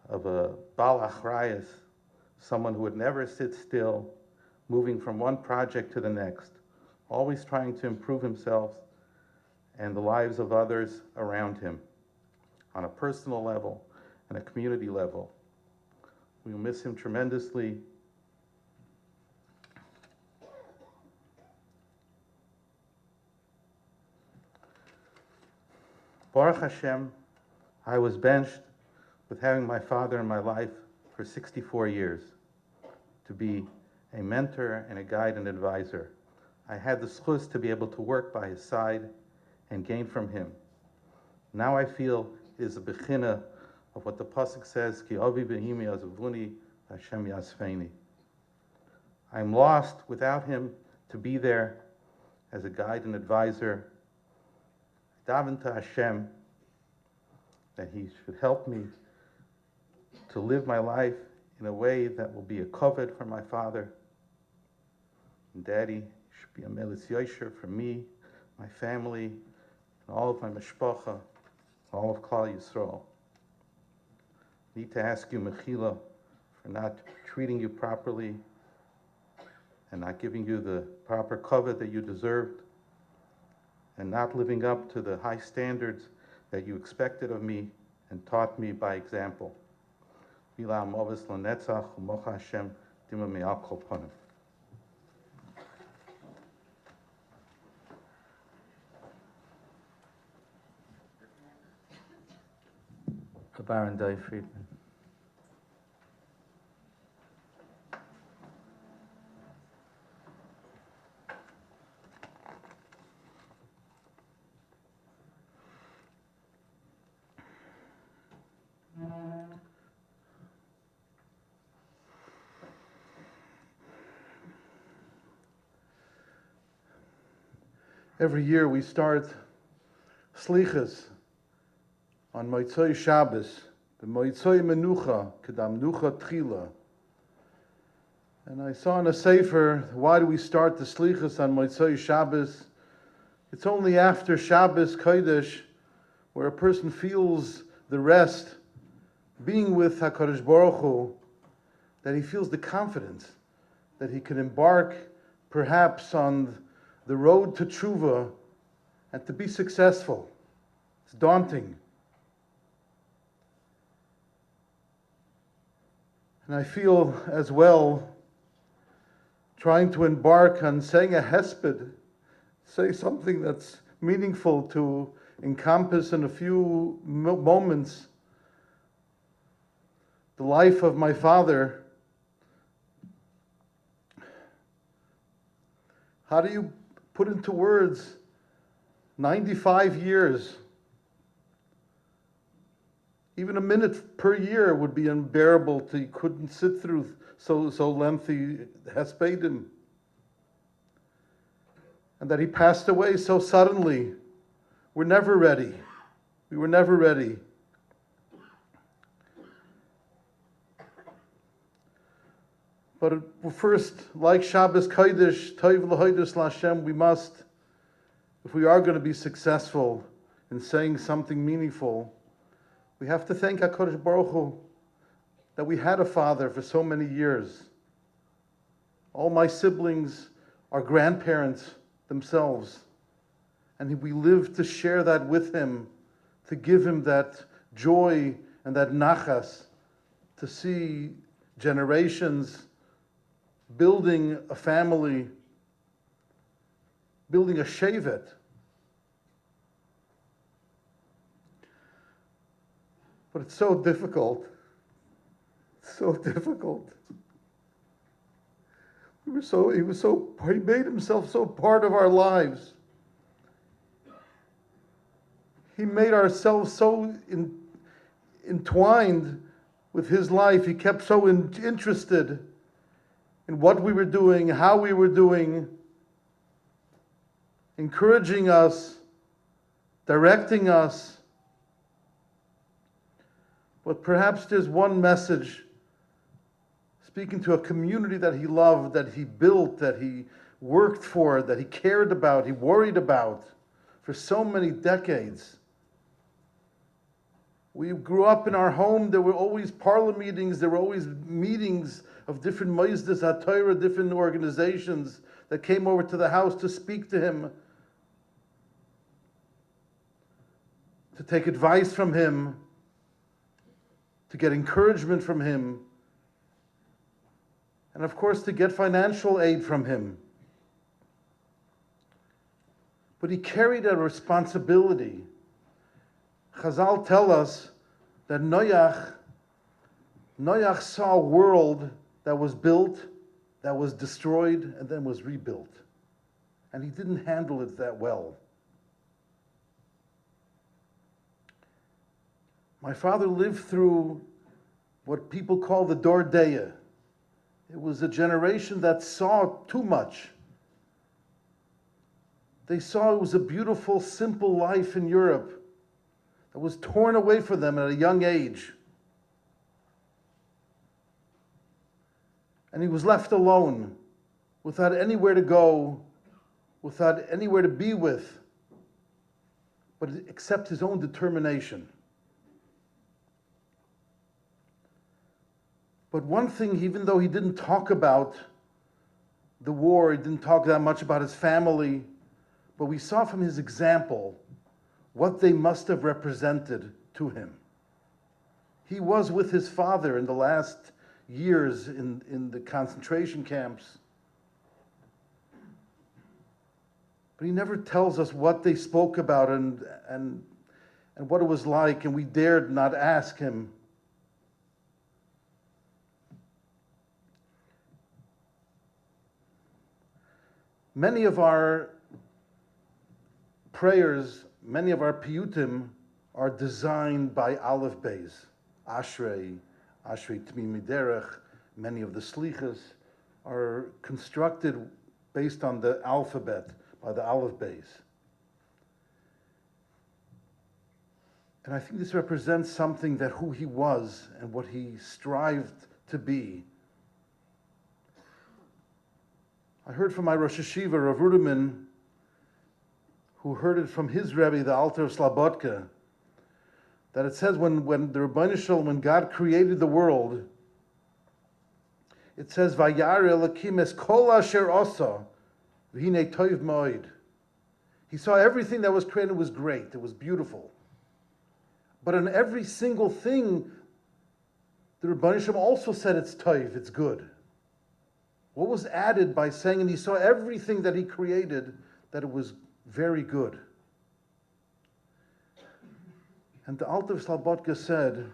of a Bal Achrayus, someone who would never sit still, moving from one project to the next, always trying to improve himself and the lives of others around him on a personal level and a community level. We'll miss him tremendously. Baruch Hashem, I was benched with having my father in my life for 64 years to be a mentor and a guide and advisor. I had the schus to be able to work by his side and gain from him. Now I feel it is a bechina of what the pasuk says, Ki avi behimi azavuni Hashem yasfeini. I'm lost without him to be there as a guide and advisor. I daven to Hashem that he should help me to live my life in a way that will be a kavod for my father. And Daddy should be a melis yosher for me, my family, and all of my mishpacha, all of Klal Yisrael. I need to ask you, Mechila, for not treating you properly and not giving you the proper kavod that you deserved, and not living up to the high standards that you expected of me and taught me by example. Milam ovis lanetzach u'mocha Hashem dima me'al kol panim.
Baron Dai Friedman.
Every year we start slichas on Motzei Shabbos, the Motzei Menucha, Kedam Nucha Tchila. And I saw in a sefer, why do we start the slichas on Motzei Shabbos? It's only after Shabbos Kodesh, where a person feels the rest, being with HaKadosh Baruch Hu, that he feels the confidence that he can embark perhaps on the road to tshuva and to be successful. It's daunting. And I feel as well, trying to embark on saying a hesped, say something that's meaningful to encompass in a few moments the life of my father. How do you put into words 95 years? Even a minute per year would be unbearable to you couldn't sit through so lengthy hespedim. And that he passed away so suddenly. We're never ready. We were never ready. But first, like Shabbos Kodesh, Toiv L'Hodos L'Hashem, we must, if we are going to be successful in saying something meaningful, we have to thank HaKadosh Baruch Hu that we had a father for so many years. All my siblings are grandparents themselves, and we lived to share that with him, to give him that joy and that nachas, to see generations building a family, building a shevet. But it's so difficult. So difficult. He made himself so part of our lives. He made ourselves so entwined with his life. He kept so interested in what we were doing, how we were doing, encouraging us, directing us. But perhaps there's one message speaking to a community that he loved, that he built, that he worked for, that he cared about, he worried about for so many decades. We grew up in our home. There were always parlor meetings. There were always meetings of different Moisdes HaTorah, different organizations that came over to the house to speak to him, to take advice from him, to get encouragement from him, and of course to get financial aid from him. But he carried a responsibility. Chazal tell us that Noach saw a world that was built, that was destroyed, and then was rebuilt. And he didn't handle it that well. My father lived through what people call the Dor Deya. It was a generation that saw too much. They saw it was a beautiful, simple life in Europe that was torn away from them at a young age. And he was left alone, without anywhere to go, without anywhere to be with, but except his own determination. But one thing, even though he didn't talk about the war, he didn't talk that much about his family, but we saw from his example what they must have represented to him. He was with his father in the last years in the concentration camps. But he never tells us what they spoke about and what it was like, and we dared not ask him. Many of our prayers, many of our piyutim are designed by Aleph Beis. Ashrei Tmimi Derech, many of the slichas are constructed based on the alphabet, by the Aleph Beis. And I think this represents something that who he was and what he strived to be. I heard from my Rosh Hashiva, Rav Ruderman, who heard it from his Rebbe, the Alter of Slobodka, that it says when the Rebbeinu Shalom, when God created the world, it says, Vayar Elokim es kol asher asa, v'hinei toiv moed. He saw everything that was created was great, it was beautiful. But on every single thing, the Rebbeinu Shalom also said it's toiv, it's good. What was added by saying, and he saw everything that he created, that it was very good. And the Alter of Slobodka said,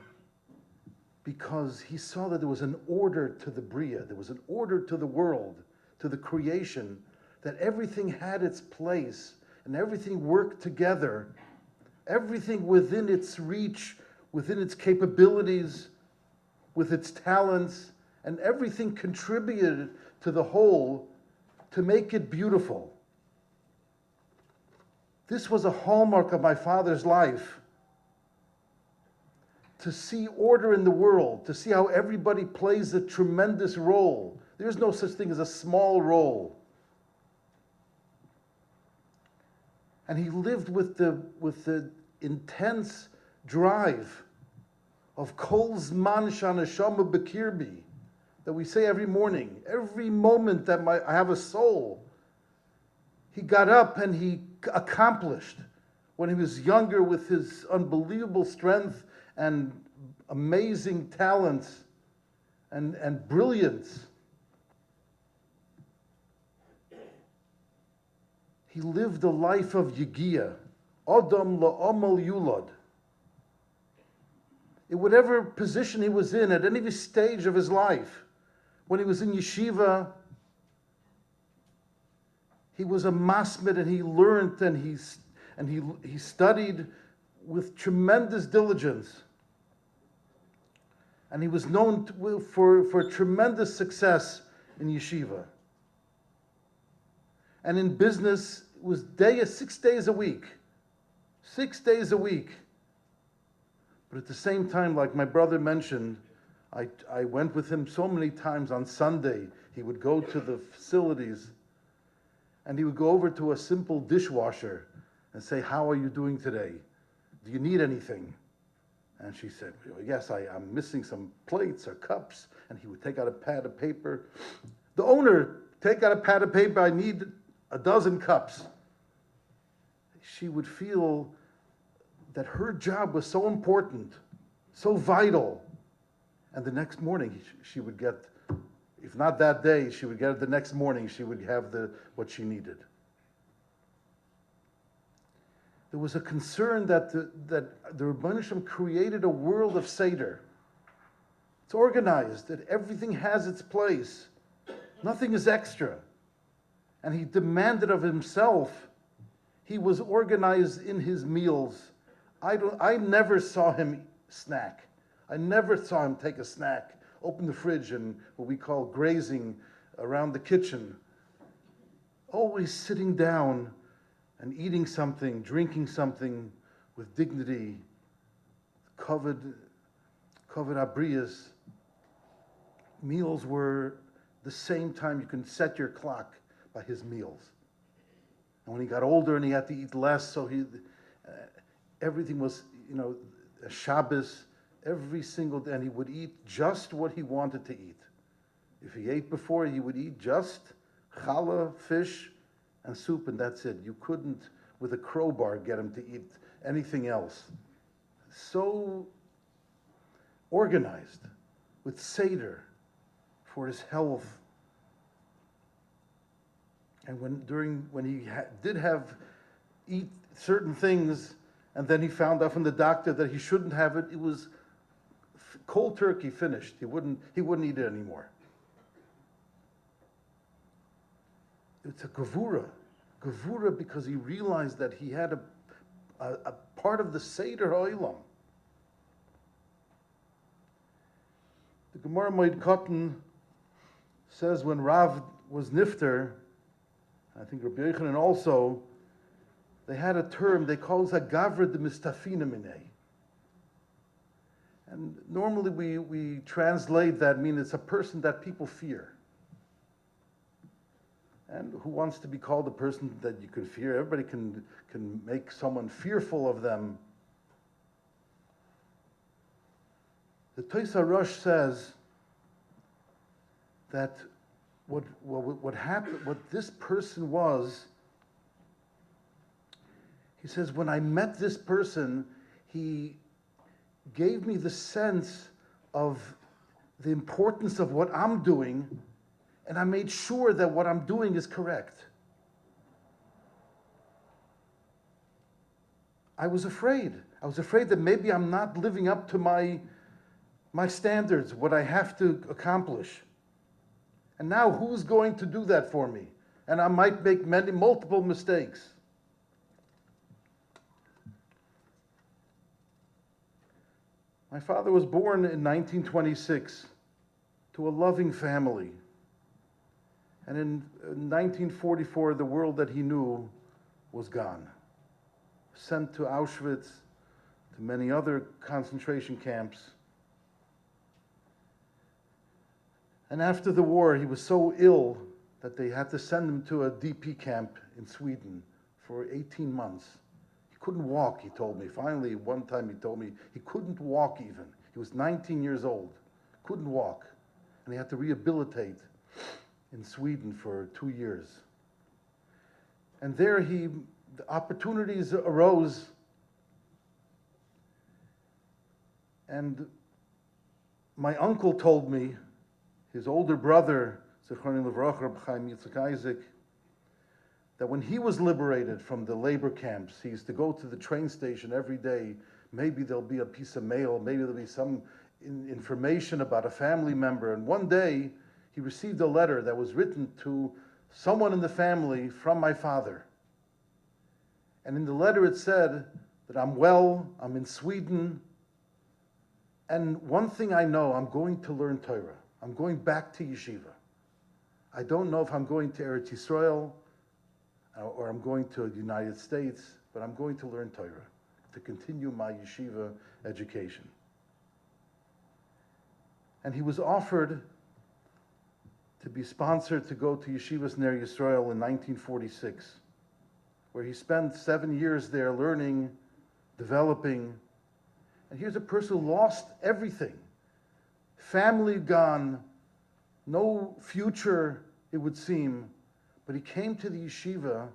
because he saw that there was an order to the Bria, there was an order to the world, to the creation, that everything had its place, and everything worked together, everything within its reach, within its capabilities, with its talents, and everything contributed to the whole to make it beautiful. This was a hallmark of my father's life. To see order in the world, to see how everybody plays a tremendous role. There's no such thing as a small role. And he lived with the intense drive of Kol Zman Shaneshama Bekirbi, that we say every morning, every moment that I have a soul. He got up and he accomplished when he was younger with his unbelievable strength and amazing talents and brilliance. He lived a life of Yigia, Adam la'amal yulad. In whatever position he was in, at any stage of his life, when he was in yeshiva, he was a masmid and he learned and he studied with tremendous diligence. And he was known for tremendous success in yeshiva. And in business, it was 6 days a week. 6 days a week. But at the same time, like my brother mentioned, I went with him so many times on Sunday. He would go to the facilities and he would go over to a simple dishwasher and say, "How are you doing today? Do you need anything?" And she said, "Yes, I'm missing some plates or cups." And he would take out a pad of paper. "The owner, take out a pad of paper. I need a dozen cups." She would feel that her job was so important, so vital. And the next morning, she would get, if not that day, she would get it the next morning, she would have what she needed. There was a concern that the Rebbeinu Shem created a world of Seder. It's organized, that everything has its place. Nothing is extra. And he demanded of himself. He was organized in his meals. I never saw him snack. I never saw him take a snack, open the fridge and what we call grazing around the kitchen. Always sitting down and eating something, drinking something with dignity, covered abrias. Meals were the same time. You can set your clock by his meals. And when he got older and he had to eat less, so everything was, a Shabbos, every single day, and he would eat just what he wanted to eat. If he ate before, he would eat just challah, fish, and soup, and that's it. You couldn't, with a crowbar, get him to eat anything else. So organized, with Seder, for his health. And when he did eat certain things, and then he found out from the doctor that he shouldn't have it, it was cold turkey, finished. He wouldn't eat it anymore. It's a gevura because he realized that he had a part of the Seder Ha'olam. The Gemara Moed Katan says when Rav was nifter, I think Rabbi Yochanan also, they had a term they called it Hagavra de Mistafina Minei. And normally we translate that, mean it's a person that people fear. And who wants to be called a person that you can fear? Everybody can make someone fearful of them. The Tosa Rosh says that what happened, what this person was, he says, when I met this person, he gave me the sense of the importance of what I'm doing, and I made sure that what I'm doing is correct. I was afraid. I was afraid that maybe I'm not living up to my standards, what I have to accomplish. And now who's going to do that for me? And I might make multiple mistakes. My father was born in 1926 to a loving family. And in 1944, the world that he knew was gone. Sent to Auschwitz, to many other concentration camps. And after the war, he was so ill that they had to send him to a DP camp in Sweden for 18 months. He couldn't walk, he told me. Finally, one time he told me he couldn't walk even. He was 19 years old, couldn't walk. And he had to rehabilitate in Sweden for 2 years. And there the opportunities arose. And my uncle told me, his older brother, Zichronim Livroch, Reb Chaim Yitzchak Isaac, that when he was liberated from the labor camps, he used to go to the train station every day. Maybe there'll be a piece of mail, maybe there'll be some information about a family member. And one day, he received a letter that was written to someone in the family from my father. And in the letter it said that I'm well, I'm in Sweden, and one thing I know, I'm going to learn Torah. I'm going back to yeshiva. I don't know if I'm going to Eretz Yisrael or I'm going to the United States, but I'm going to learn Torah, to continue my yeshiva education. And he was offered to be sponsored to go to Yeshivas Ner Yisrael in 1946, where he spent 7 years there learning, developing. And here's a person who lost everything. Family gone, no future, it would seem. But he came to the yeshiva,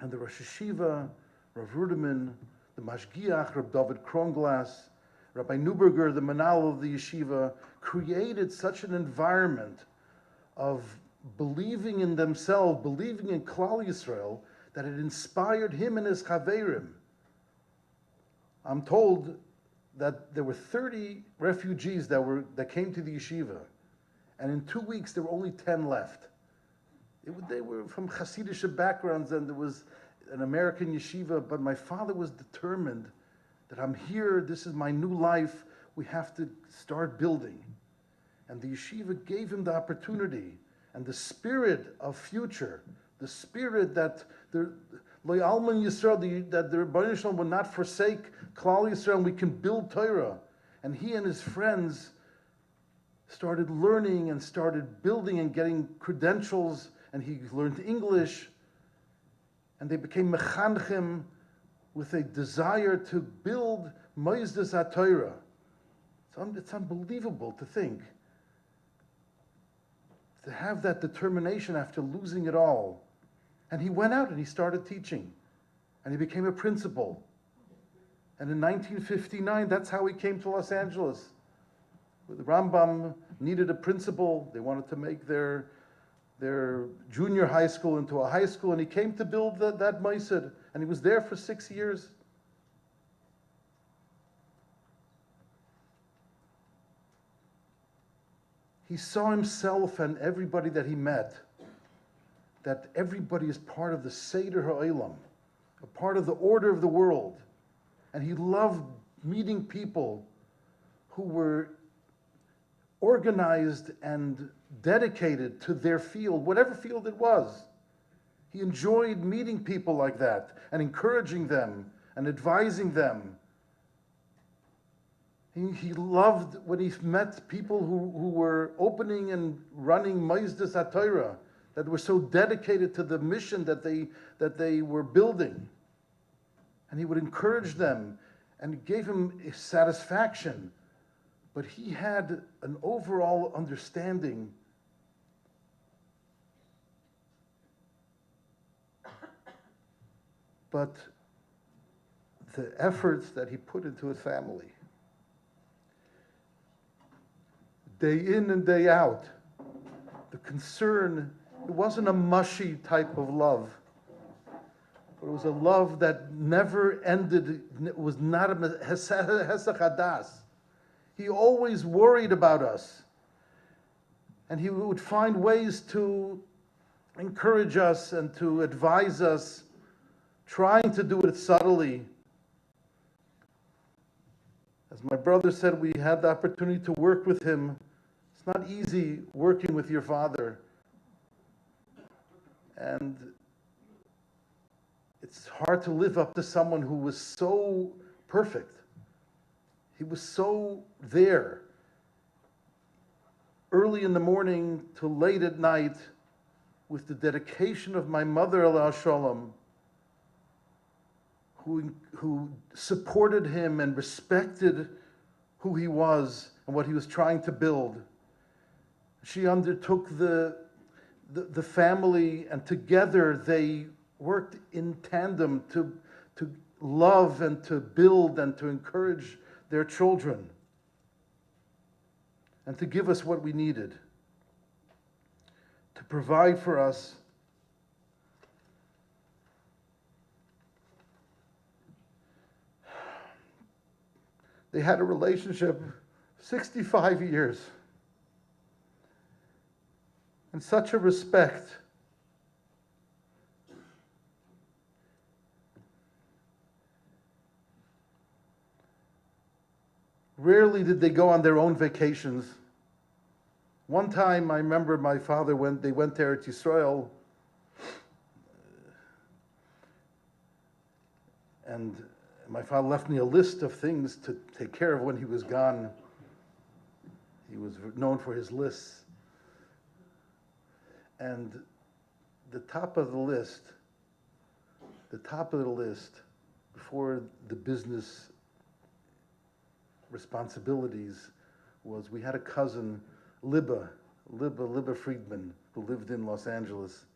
and the Rosh Yeshiva, Rav Ruderman, the Mashgiach, Reb David Kronglass, Rabbi Neuberger, the Manal of the yeshiva, created such an environment of believing in themselves, believing in Klal Yisrael, that it inspired him and his Chaverim. I'm told that there were 30 refugees that came to the yeshiva, and in 2 weeks there were only 10 left. They were from Hasidic backgrounds, and there was an American yeshiva, but my father was determined that I'm here, this is my new life, we have to start building. And the yeshiva gave him the opportunity and the spirit of future, the spirit that the Loyalman Yisrael, that the Rebbeinu Shalom will not forsake Klal Yisrael, and we can build Torah. And he and his friends started learning and started building and getting credentials, and he learned English, and they became mechanchim with a desire to build Moizdas HaTorah. It's unbelievable to think, to have that determination after losing it all. And he went out and he started teaching, and he became a principal. And in 1959, that's how he came to Los Angeles. The Rambam needed a principal. They wanted to make their junior high school into a high school, and he came to build that Moised, and he was there for 6 years. He saw himself and everybody that he met, that everybody is part of the Seder HaOlam, a part of the order of the world. And he loved meeting people who were organized and dedicated to their field, whatever field it was. He enjoyed meeting people like that and encouraging them and advising them. He loved when he met people who were opening and running Moizdas HaTorah, that were so dedicated to the mission that they were building. And he would encourage them, and it gave him satisfaction. But he had an overall understanding but the efforts that he put into his family, day in and day out, the concern, it wasn't a mushy type of love, but it was a love that never ended. It was not a hesach hadas. He always worried about us, and he would find ways to encourage us and to advise us, trying to do it subtly. As my brother said, we had the opportunity to work with him. It's not easy working with your father. And it's hard to live up to someone who was so perfect. He was so there, early in the morning to late at night, with the dedication of my mother, Alaa Shalom, who supported him and respected who he was and what he was trying to build. She undertook the family, and together they worked in tandem to love and to build and to encourage their children and to give us what we needed, to provide for us. They had a relationship 65 years, and such a respect. Rarely did they go on their own vacations. One time, I remember my father, when they went there to Israel, and my father left me a list of things to take care of when he was gone. He was known for his lists. And the top of the list, before the business responsibilities, was we had a cousin, Libba Friedman, who lived in Los Angeles.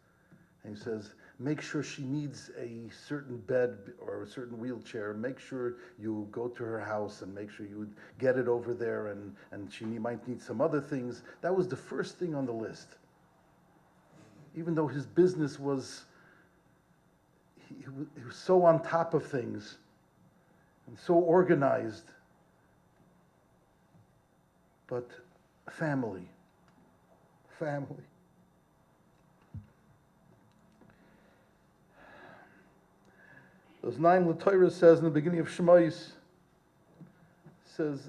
And he says, make sure she needs a certain bed or a certain wheelchair. Make sure you go to her house and make sure you get it over there, and she might need some other things. That was the first thing on the list. Even though his business was, he was so on top of things and so organized. But family. Those 9 Torah says in the beginning of Shemais, says,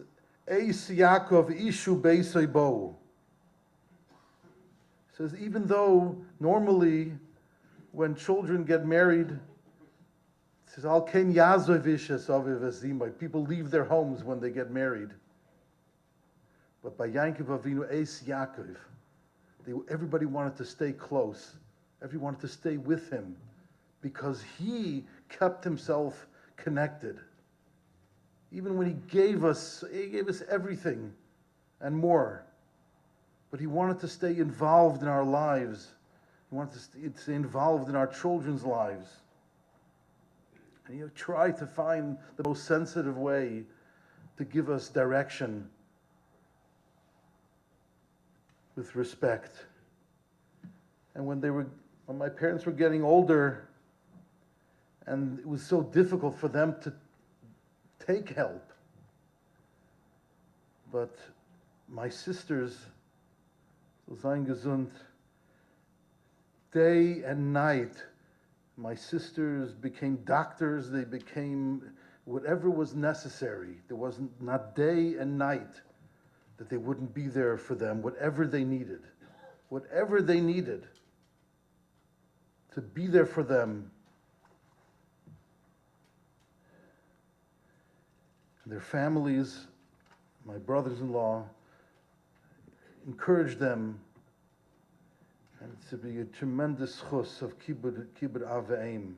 Eis Yaakov Ishu Beisai Bo. Says, even though normally when children get married, it says, Al Ken Yazov Ishes Aviv Azimai. People leave their homes when they get married. But by Yankov Avinu Eis Yaakov, everybody wanted to stay close. Everybody wanted to stay with him because he kept himself connected. Even when he gave us everything and more. But he wanted to stay involved in our lives. He wanted to stay involved in our children's lives. And he tried to find the most sensitive way to give us direction with respect. And when my parents were getting older, and it was so difficult for them to take help. But my sisters, sein gesund, day and night, my sisters became doctors, they became whatever was necessary. There wasn't not day and night that they wouldn't be there for them, whatever they needed, to be there for them. And their families, my brothers-in-law, encouraged them, and it's to be a tremendous chus of kibbud av v'eim.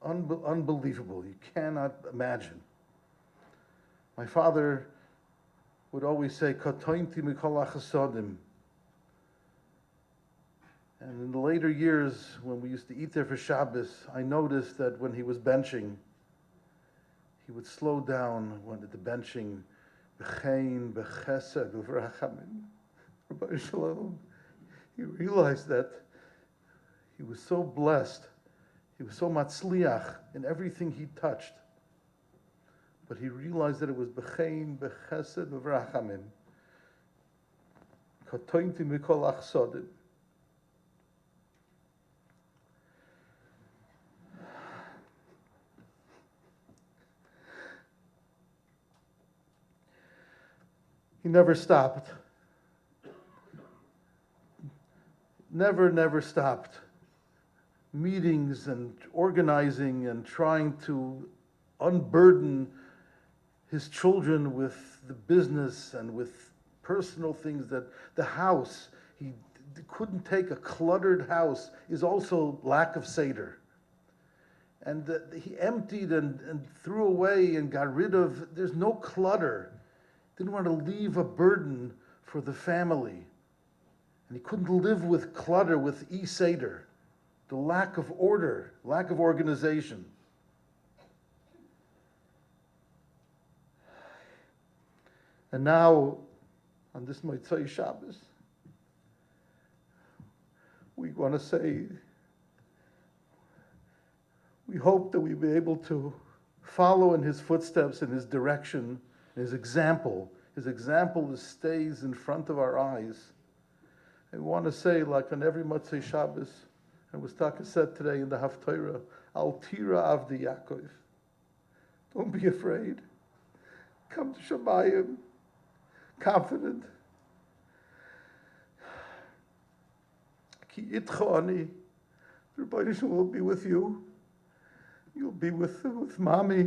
Unbelievable, you cannot imagine. My father would always say, Katointi mikol achasodim. And in the later years, when we used to eat there for Shabbos, I noticed that when he was benching, he would slow down when at the benching, b'chein, b'chesed, b'vrachamim. Rabbi Shalom, he realized that he was so blessed, he was so matzliach in everything he touched. But he realized that it was b'chein, b'chesed, b'vrachamim. Katointi mikol achsodim. He never stopped. Never stopped. Meetings and organizing and trying to unburden his children with the business and with personal things, that the house, he couldn't take a cluttered house, is also lack of Seder. And he emptied and threw away and got rid of, there's no clutter. Didn't want to leave a burden for the family. And he couldn't live with clutter, with Seder, the lack of order, lack of organization. And now, on this Motzei Shabbos, we want to say, we hope that we'll be able to follow in his footsteps, in his direction, his example. His example stays in front of our eyes. I want to say, like on every Motzei Shabbos, and was Taka said today in the Haftarah, Al Tira Avdi Yaakov. Don't be afraid. Come to Shemayim, confident. Ki itcha ani. The Rebbeinu Shalom will be with you. You'll be with mommy,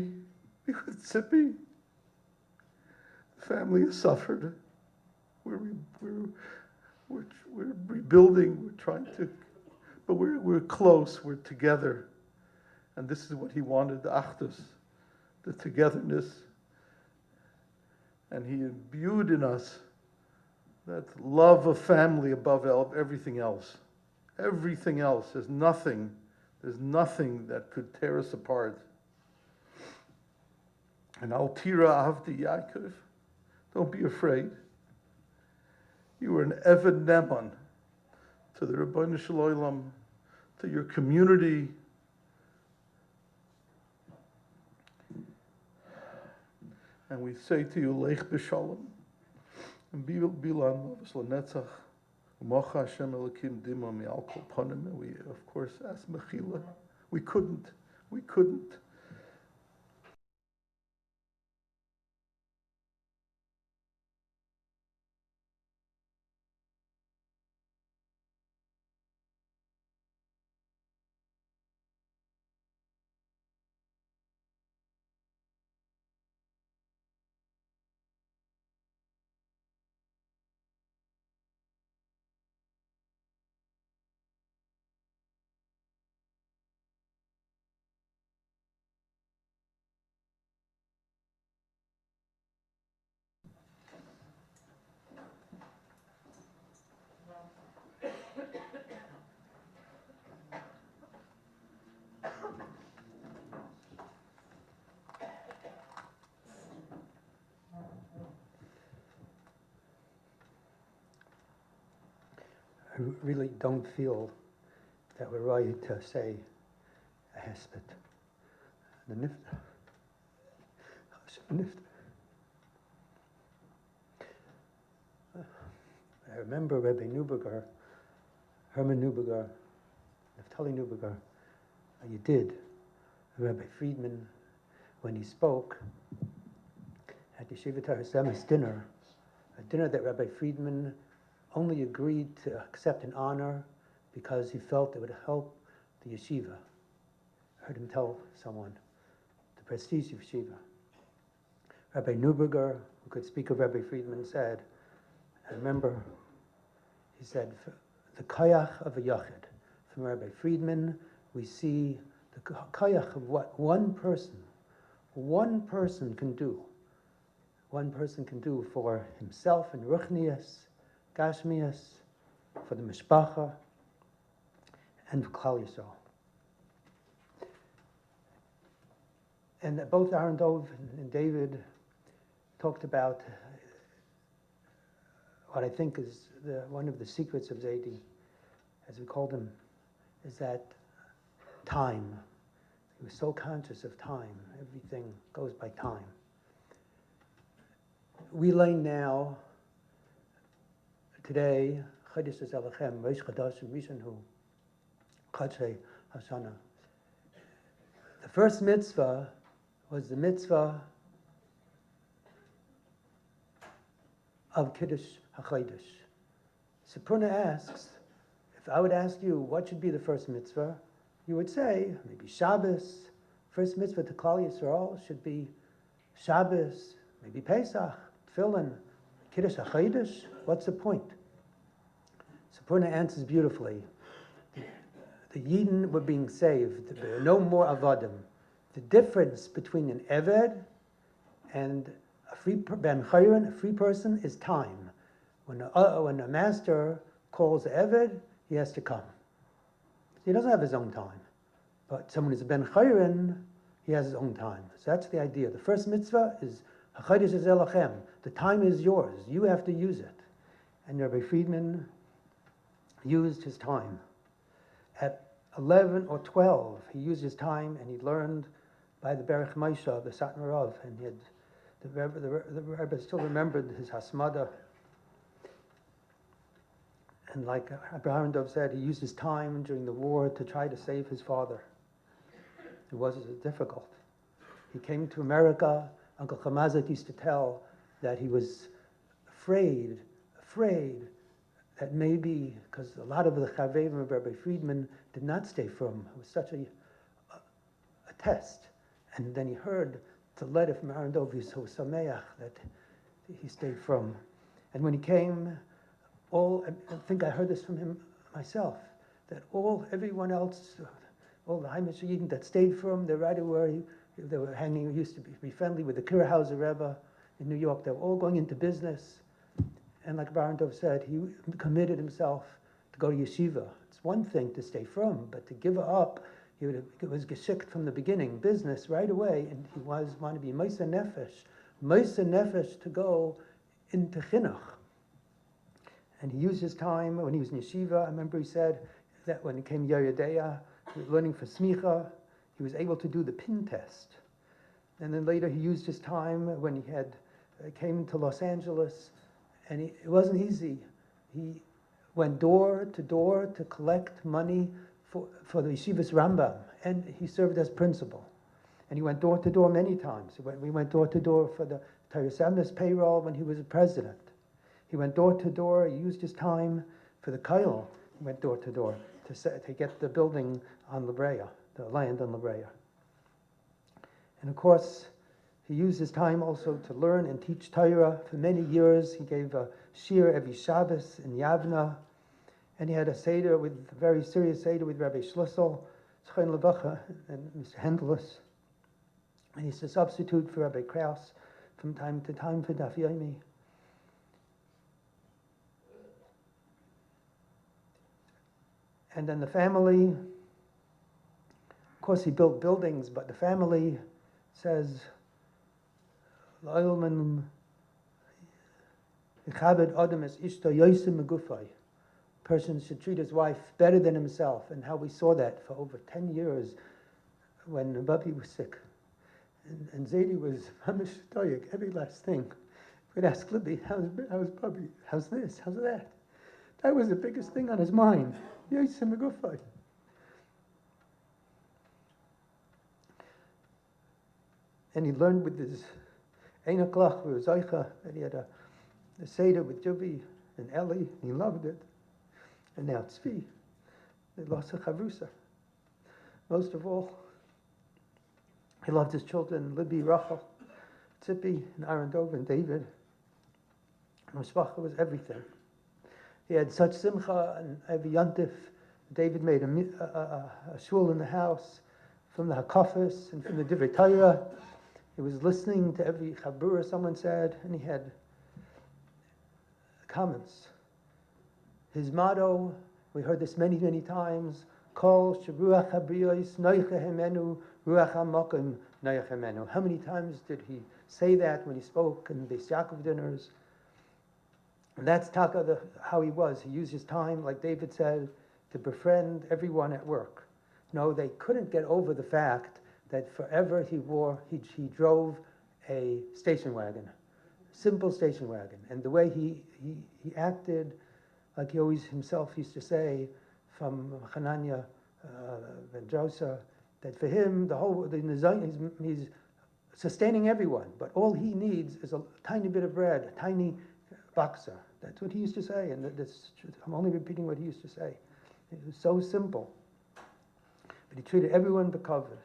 be with Tzipi. The family has suffered. We're rebuilding. We're trying to, but we're close. We're together, and this is what he wanted: the achdus, the togetherness. And he imbued in us that love of family above everything else. Everything else. There's nothing that could tear us apart. And Al Tira Avdi Yaakov, don't be afraid. You were an Eved Neman to the Rabbeinu Shalom, to your community. And we say to you, Lech B'Shalom, and Bilan Lovus L'Netzach, U'mocha Hashem Elokim Dima Mi'al Kol Panim, and we, of course, ask Mechila. We couldn't.
I really don't feel that we're right to say a hesped. The nifta. I remember Rabbi Neuberger, Herman Neuberger, Naftali Neuberger, you did, Rabbi Friedman, when he spoke at the Yeshivat HaRasemis dinner, a dinner that Rabbi Friedman only agreed to accept an honor because he felt it would help the yeshiva. I heard him tell someone, the prestige of yeshiva. Rabbi Neuberger, who could speak of Rabbi Friedman, said, I remember, he said, the koyach of a yachid. From Rabbi Friedman, we see the koyach of what one person can do. One person can do for himself in ruchnias, gashmias, for the mishpacha, and for Klal Yisrael. And both Aaron Dov and David talked about what I think is one of the secrets of Zaidi, as we called him, is that time. He was so conscious of time. Everything goes by time. We lay now, today, Chodesh Elechem, Rosh Chodesh Rishon Hu, Chodshei Hashanah. The first mitzvah was the mitzvah of Kiddush HaChodesh. Sapurna asks, if I would ask you what should be the first mitzvah, you would say maybe Shabbos. First mitzvah to Klal Yisrael should be Shabbos, maybe Pesach, Tefillin, Kiddush HaChodesh. What's the point? Sapurna answers beautifully. The Yidden were being saved. There were no more avadim. The difference between an eved and a free ben chayron, a free person, is time. When a master calls the eved, he has to come. He doesn't have his own time. But someone who's a ben chayron, he has his own time. So that's the idea. The first mitzvah is hachodesh elachem. The time is yours. You have to use it. And Rabbi Friedman used his time. At 11 or 12, he used his time and he learned by the Berech Moshe, the Satmar Rav, and he had, the Rabbi still remembered his Hasmada. And like Rabbi Aaron Dov said, he used his time during the war to try to save his father. It was difficult. He came to America. Uncle Chamazet used to tell that he was afraid that maybe, because a lot of the Chavevim of Rabbi Friedman did not stay firm. It was such a test. And then he heard the letter from Aaron Dov, he's so sameach that he stayed firm. And when he came, I think I heard this from him myself, that everyone else, all the Heimish Yidden that stayed firm, they're right away, they were hanging, used to be friendly with the Kirhauser Rebbe in New York. They were all going into business. And like Baron Dov said, he committed himself to go to yeshiva. It's one thing to stay firm, but to give up, it was geschickt from the beginning, business right away, and he wanted to be Moisa Nefesh to go into Chinuch. And he used his time when he was in yeshiva. I remember he said that when he came Yeridea, he was learning for smicha, he was able to do the pin test. And then later he used his time when he came to Los Angeles, and it wasn't easy. He went door to collect money for the Yeshivas Rambam, and he served as principal. And he went door to door many times. We went door to door for the Torah Samis payroll when he was a president. He went door to door, he used his time for the Kyle. He went door to door to get the building on La Brea, the land on La Brea. And of course, he used his time also to learn and teach Torah. For many years, he gave a shir every Shabbos in Yavna. And he had a very serious seder with Rabbi Schlussel, Tzchain Levacha, and Mr. Hendelis. And he's a substitute for Rabbi Kraus from time to time for Daf Yomi. And then the family, of course he built buildings, but the family says, L'oilman Yichabed Adam es ishto yosim megufay. Person should treat his wife better than himself, and how we saw that for over 10 years when Rabbi was sick. And Zadie was hamish stoic, every last thing. We'd ask Libby, how's Bubby? How's this? How's that? That was the biggest thing on his mind. Yosim megufay. And he learned with his Einaklach, with Zaycha, that he had a Seder with Jubi and Eli, and he loved it. And now Tzvi, they lost a Chavrusa. Most of all, he loved his children, Libby, Rachel, Tzipi, and Aaron Dov, and David. And Mishpacha was everything. He had such simcha, and every yontif, David made a shul in the house, from the Hakafis and from the Divrei Torah. He was listening to every chabura someone said, and he had comments. His motto, we heard this many, many times, Kol Sharuach Habriyos Noichehemenu Ruach HaMokim Noichehemenu. How many times did he say that when he spoke in Beis Yaakov dinners? And that's Taka, how he was. He used his time, like David said, to befriend everyone at work. No, they couldn't get over the fact that forever he drove a station wagon, simple station wagon. And the way he acted, like he always himself used to say from Hanania ben Josa, that for him, he's sustaining everyone, but all he needs is a tiny bit of bread, a tiny baksa. That's what he used to say, and I'm only repeating what he used to say. It was so simple. But he treated everyone becovered.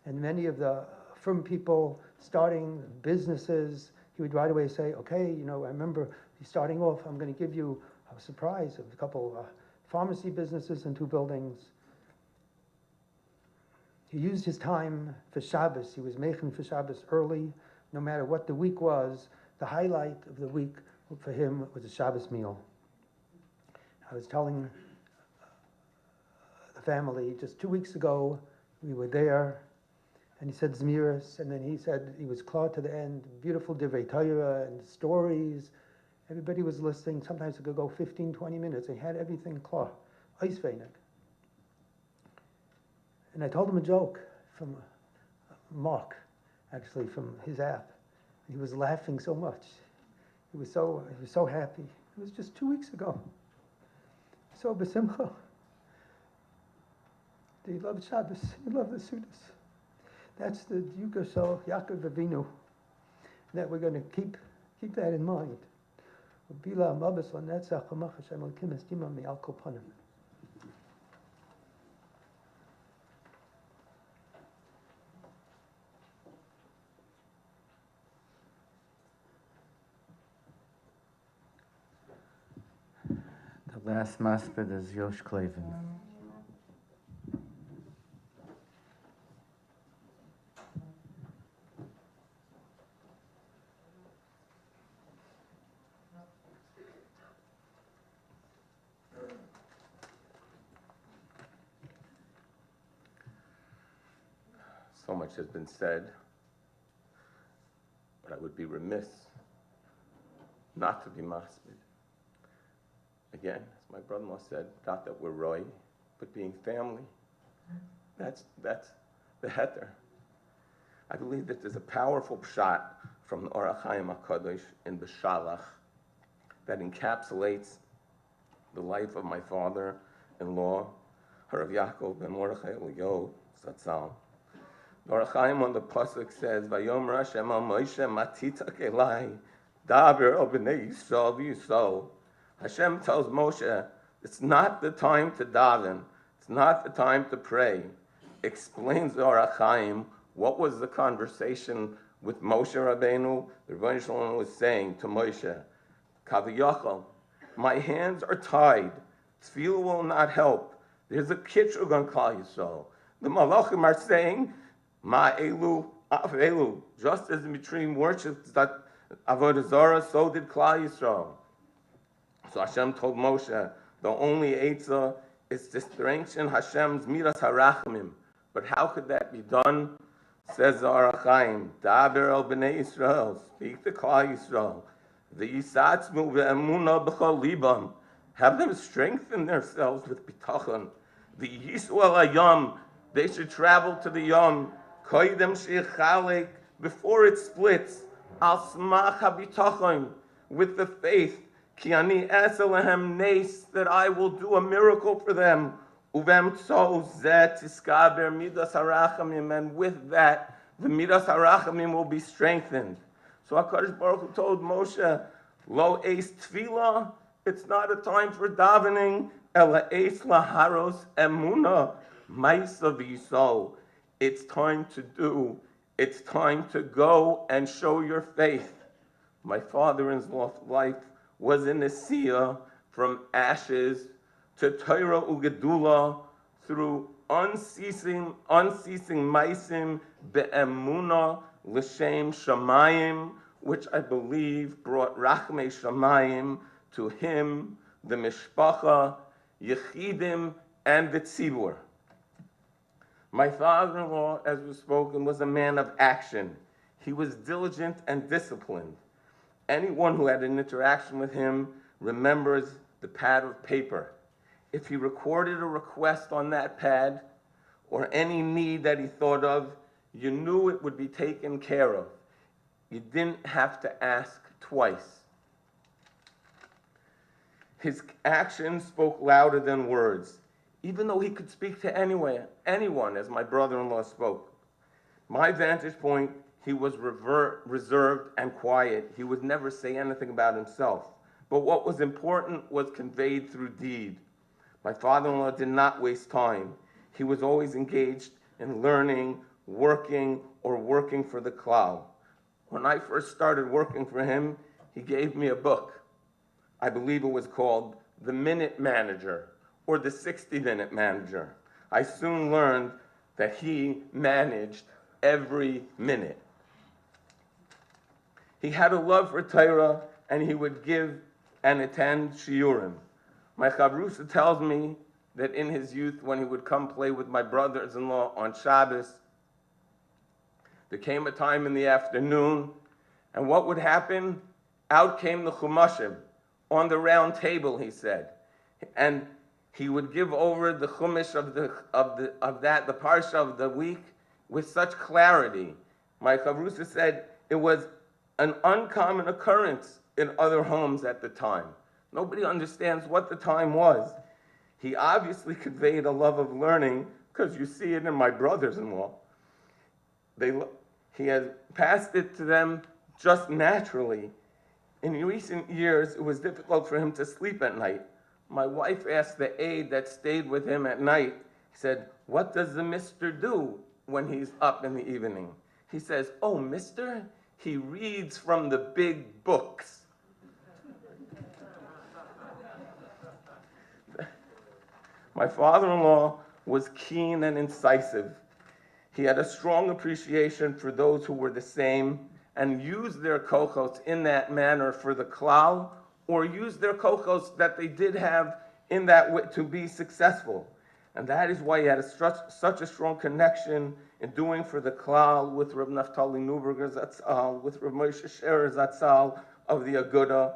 And many of the firm people starting businesses, he would right away say, okay, I remember starting off, I'm going to give you a surprise of a couple pharmacy businesses and 2 buildings. He used his time for Shabbos. He was making for Shabbos early, no matter what the week was. The highlight of the week for him was a Shabbos meal. I was telling the family just 2 weeks ago, we were there, and he said Zmiris, and then he said he was klar to the end, beautiful Divrei Torah and stories. Everybody was listening. Sometimes it could go 15, 20 minutes. He had everything klar. Eisveinig. And I told him a joke from Mark, actually, from his app. He was laughing so much. He was so happy. It was just 2 weeks ago. So besimcha. He loved Shabbos. He loved the Sudas. That's the Yugosol Yaakov Avinu. That we're going to keep that in mind. Bila Mabas Lanetzach Hamach Hashem Elokim Estima Me'al Kol Panim.
The last maspid is Yosh Klavin.
So much has been said, but I would be remiss not to be maspid. Again, as my brother-in-law said, not that we're roy, but being family. That's the heter. I believe that there's a powerful shot from the Orach Chaim HaKadosh in Beshalach that encapsulates the life of my father-in-law, Harav Yaakov ben Mordechai Eliyahu Zatzal. Orach Chaim on the pasuk says, "Vayomer Hashem al Moshe matitak elai, daber el bnei Yisrael v'Yisrael." Hashem tells Moshe, it's not the time to daven, it's not the time to pray. Explains the Orach Chaim what was the conversation with Moshe Rabbeinu. The Rebbeinu Shalom was saying to Moshe, Kaviyachal, my hands are tied. Tefillah will not help. There's a kitrug on Klal Yisrael. The Malachim are saying, Ma elu, af elu. Just as in between worships that Avodah Zarah, so did Klal Yisrael. So Hashem told Moshe, the only Eitzah is to strengthen Hashem's Miras HaRachamim. But how could that be done? Says the Orach Chaim, Daber el b'nei Yisrael, speak to Klal Yisrael. V'yisatzmu ve'emuna b'chol libam, have them strengthen themselves with bitachon. V'yisu el hayam, they should travel to the yom. Koydem she'ichalek, before it splits. Al smach habitachon, with the faith. Ki ani asa lehem nes, that I will do a miracle for them. Uvem tzo zeh tiskaber midas harachamim, and with that, the midas harachamim will be strengthened. So HaKadosh Baruch Hu told Moshe, Lo eis tefillah, it's not a time for davening, ela eis laharos emuna, ma'isa v'yisol. It's time to do, it's time to go and show your faith. My father-in-law's life was in Nesiya, from ashes to Torah Ugedula, through unceasing maisim be'emuna l'shem shamayim, which I believe brought rachmei shamayim to him, the mishpacha, yechidim, and the tzibur. My father-in-law, as was spoken, was a man of action. He was diligent and disciplined. Anyone who had an interaction with him remembers the pad of paper. If he recorded a request on that pad, or any need that he thought of, you knew it would be taken care of. You didn't have to ask twice. His actions spoke louder than words, even though he could speak to anyone, as my brother-in-law spoke. My vantage point, he was reserved and quiet. He would never say anything about himself. But what was important was conveyed through deed. My father-in-law did not waste time. He was always engaged in learning, working for the klal. When I first started working for him, he gave me a book. I believe it was called The Minute Manager, or The 60-Minute Manager. I soon learned that he managed every minute. He had a love for Torah, and he would give and attend shiurim. My chavrusa tells me that in his youth, when he would come play with my brothers-in-law on Shabbos, there came a time in the afternoon, and what would happen? Out came the chumashim on the round table, he said, and he would give over the chumash of the parsha of the week with such clarity. My chavrusa said it was an uncommon occurrence in other homes at the time. Nobody understands what the time was. He obviously conveyed a love of learning, because you see it in my brothers-in-law. He has passed it to them just naturally In recent years, it was difficult for him to sleep at night. My wife asked the aide that stayed with him at night, he said, "What does the mister do when he's up in the evening?" He says, "Oh, mister, he reads from the big books." My father-in-law was keen and incisive. He had a strong appreciation for those who were the same and used their kochos in that manner for the klal, or used their kochos that they did have in that way to be successful. And that is why he had such a strong connection in doing for the klal with Reb Naftali Neuberger Zatzal, with Reb Moshe Scherer Zatzal of the Aguda.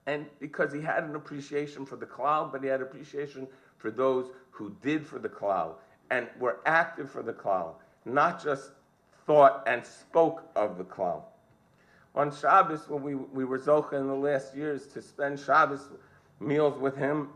And because he had an appreciation for the klal, but he had appreciation for those who did for the klal and were active for the klal, not just thought and spoke of the klal. On Shabbos, when we were zocha in the last years to spend Shabbos meals with him,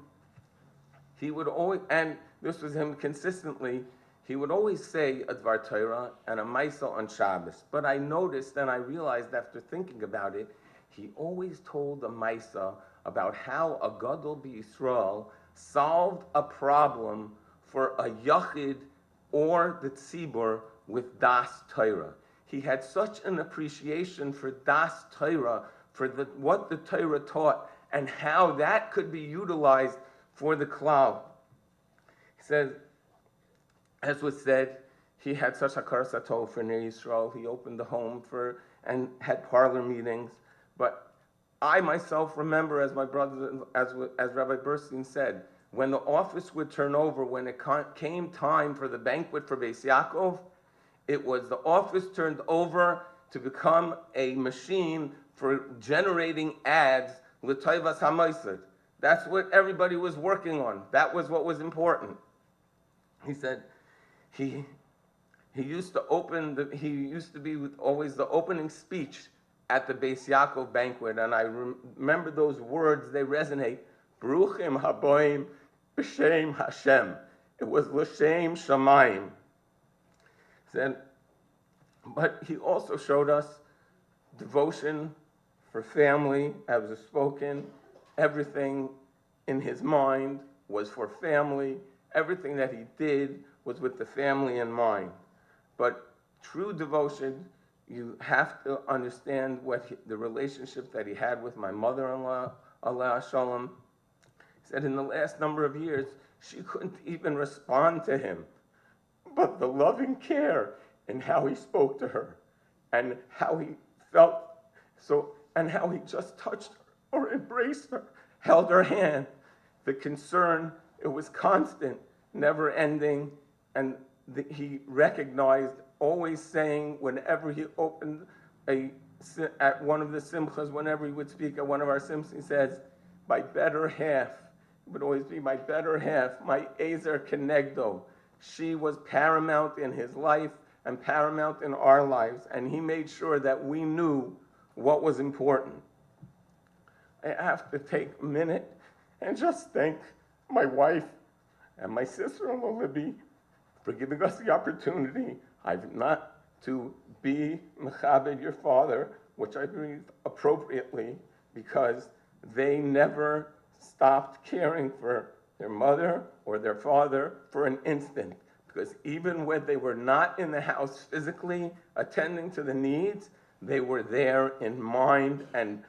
he would always, and this was him consistently, he would always say a Dvar Torah and a Maisa on Shabbos. But I noticed and I realized after thinking about it, he always told a Maisa about how a Gadol B'Yisrael solved a problem for a Yachid or the Tzibur with Das Torah. He had such an appreciation for Das Torah, for what the Torah taught, and how that could be utilized for the klal. He says, as was said, he had such a karsato for Ner Yisrael. He opened the home for and had parlor meetings. But I myself remember, as my brother, as Rabbi Burstein said, when the office would turn over, when it came time for the banquet for Beis Yaakov, it was the office turned over to become a machine for generating ads, l'toivas ha'mosed. That's what everybody was working on. That was what was important. He said he used to be with always the opening speech at the Beis Yaakov banquet, and I remember those words, they resonate. Baruchim haboim b'shem Hashem. It was l'shem shamayim. Said, but he also showed us devotion for family, as was spoken. Everything in his mind was for family. Everything that he did was with the family in mind. But true devotion, you have to understand the relationship that he had with my mother-in-law, Allah Shalom. He said in the last number of years, she couldn't even respond to him. But the loving care in how he spoke to her and how he felt and how he just touched her or embraced her, held her hand. The concern, it was constant, never ending, and he recognized, always saying, whenever he opened at one of the simchas, whenever he would speak at one of our simchas, he says, my better half, it would always be my better half, my Ezer Kenegdo. She was paramount in his life and paramount in our lives, and he made sure that we knew what was important. I have to take a minute and just thank my wife and my sister-in-law, Libby, for giving us the opportunity, not to be mechabed your father, which I believe appropriately, because they never stopped caring for their mother or their father for an instant. Because even when they were not in the house physically attending to the needs, they were there in mind, and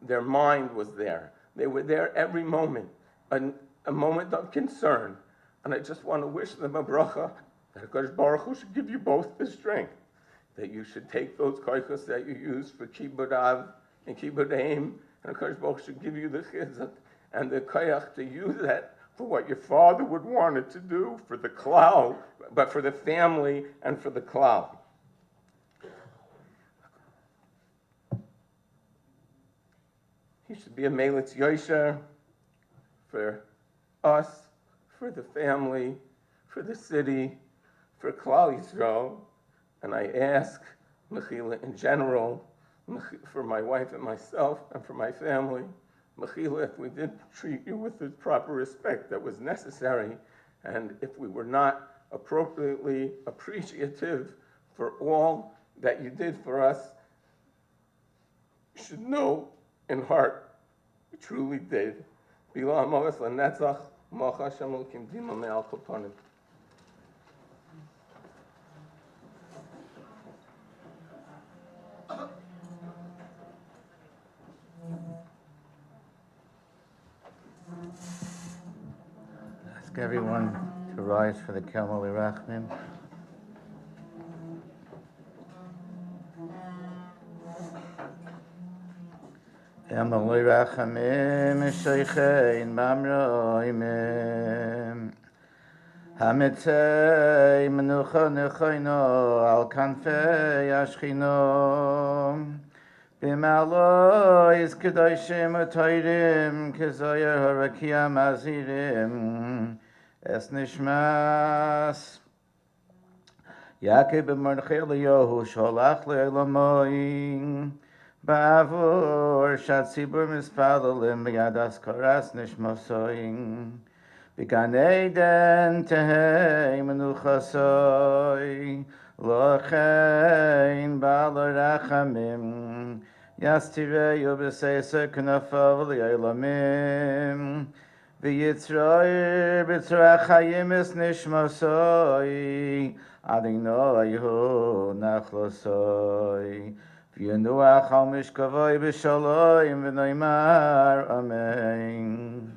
their mind was there. They were there every moment, a moment of concern. And I just want to wish them a bracha, that HaKadosh Baruch Hu should give you both the strength, that you should take those koichos that you use for kibbud av and kibbud aim, and HaKadosh Baruch Hu should give you the chizuk and the koyach to use that for what your father would want it to do for the klal, but for the family and for the klal. He should be a melitz yosher for us, for the family, for the city, for Klal Yisrael, and I ask Mechila in general, for my wife and myself and for my family, Mechila, if we didn't treat you with the proper respect that was necessary, and if we were not appropriately appreciative for all that you did for us, should know in heart, we truly did. Bila ha'moves l'netzach, mocha Hashem Elokim dima me'al kol panim.
Ask everyone to rise for the Kelmol Irachmim. Kelmol Irachamim Sheichein Mamroimim Hamitzei Menucha Nechoino Al Kanfei Ashchino B'malois Kedoshim U'Toirim Kezoyer Harakia Mazirim Es Nishmas Yaakov b'Mordechai Eliyahu Sholach Le'Elamoim Ba'avur Shatzibur Mispalalim B'Yadas Koras Nishmosoim B'Gan Eden Tehei Menuchasoi Lochein Ba'al Rachamim Yastireyu B'Seisei K'nafav Le'Elamim V'Yitzroir B'Tzorach Hayim Es Nishmosoi Adonai Hu Nachlosoi V'Yenuach Al Mishkavoi B'Shalom V'Noimar Amen.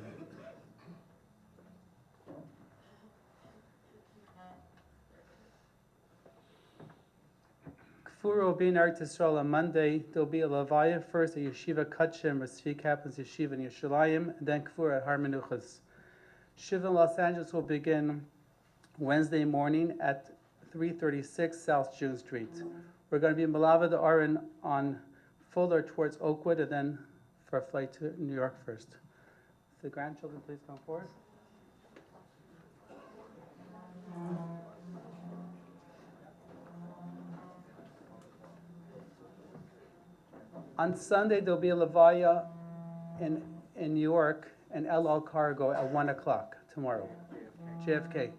Kfur will be in Eretz Yisrael on Monday. There'll be a Levaya first at Yeshiva Kutchim, Tzvi Kaplan's Yeshiva in Yerushalayim, and then Kfur at Har Menuchas. Shiva in Los Angeles will begin Wednesday morning at 336 South June Street. We're going to be in Malava the Aron on Fuller towards Oakwood, and then for a flight to New York first. The grandchildren, please come forward. On Sunday, there'll be a Levaya in New York and El Al Cargo at 1 o'clock tomorrow. JFK.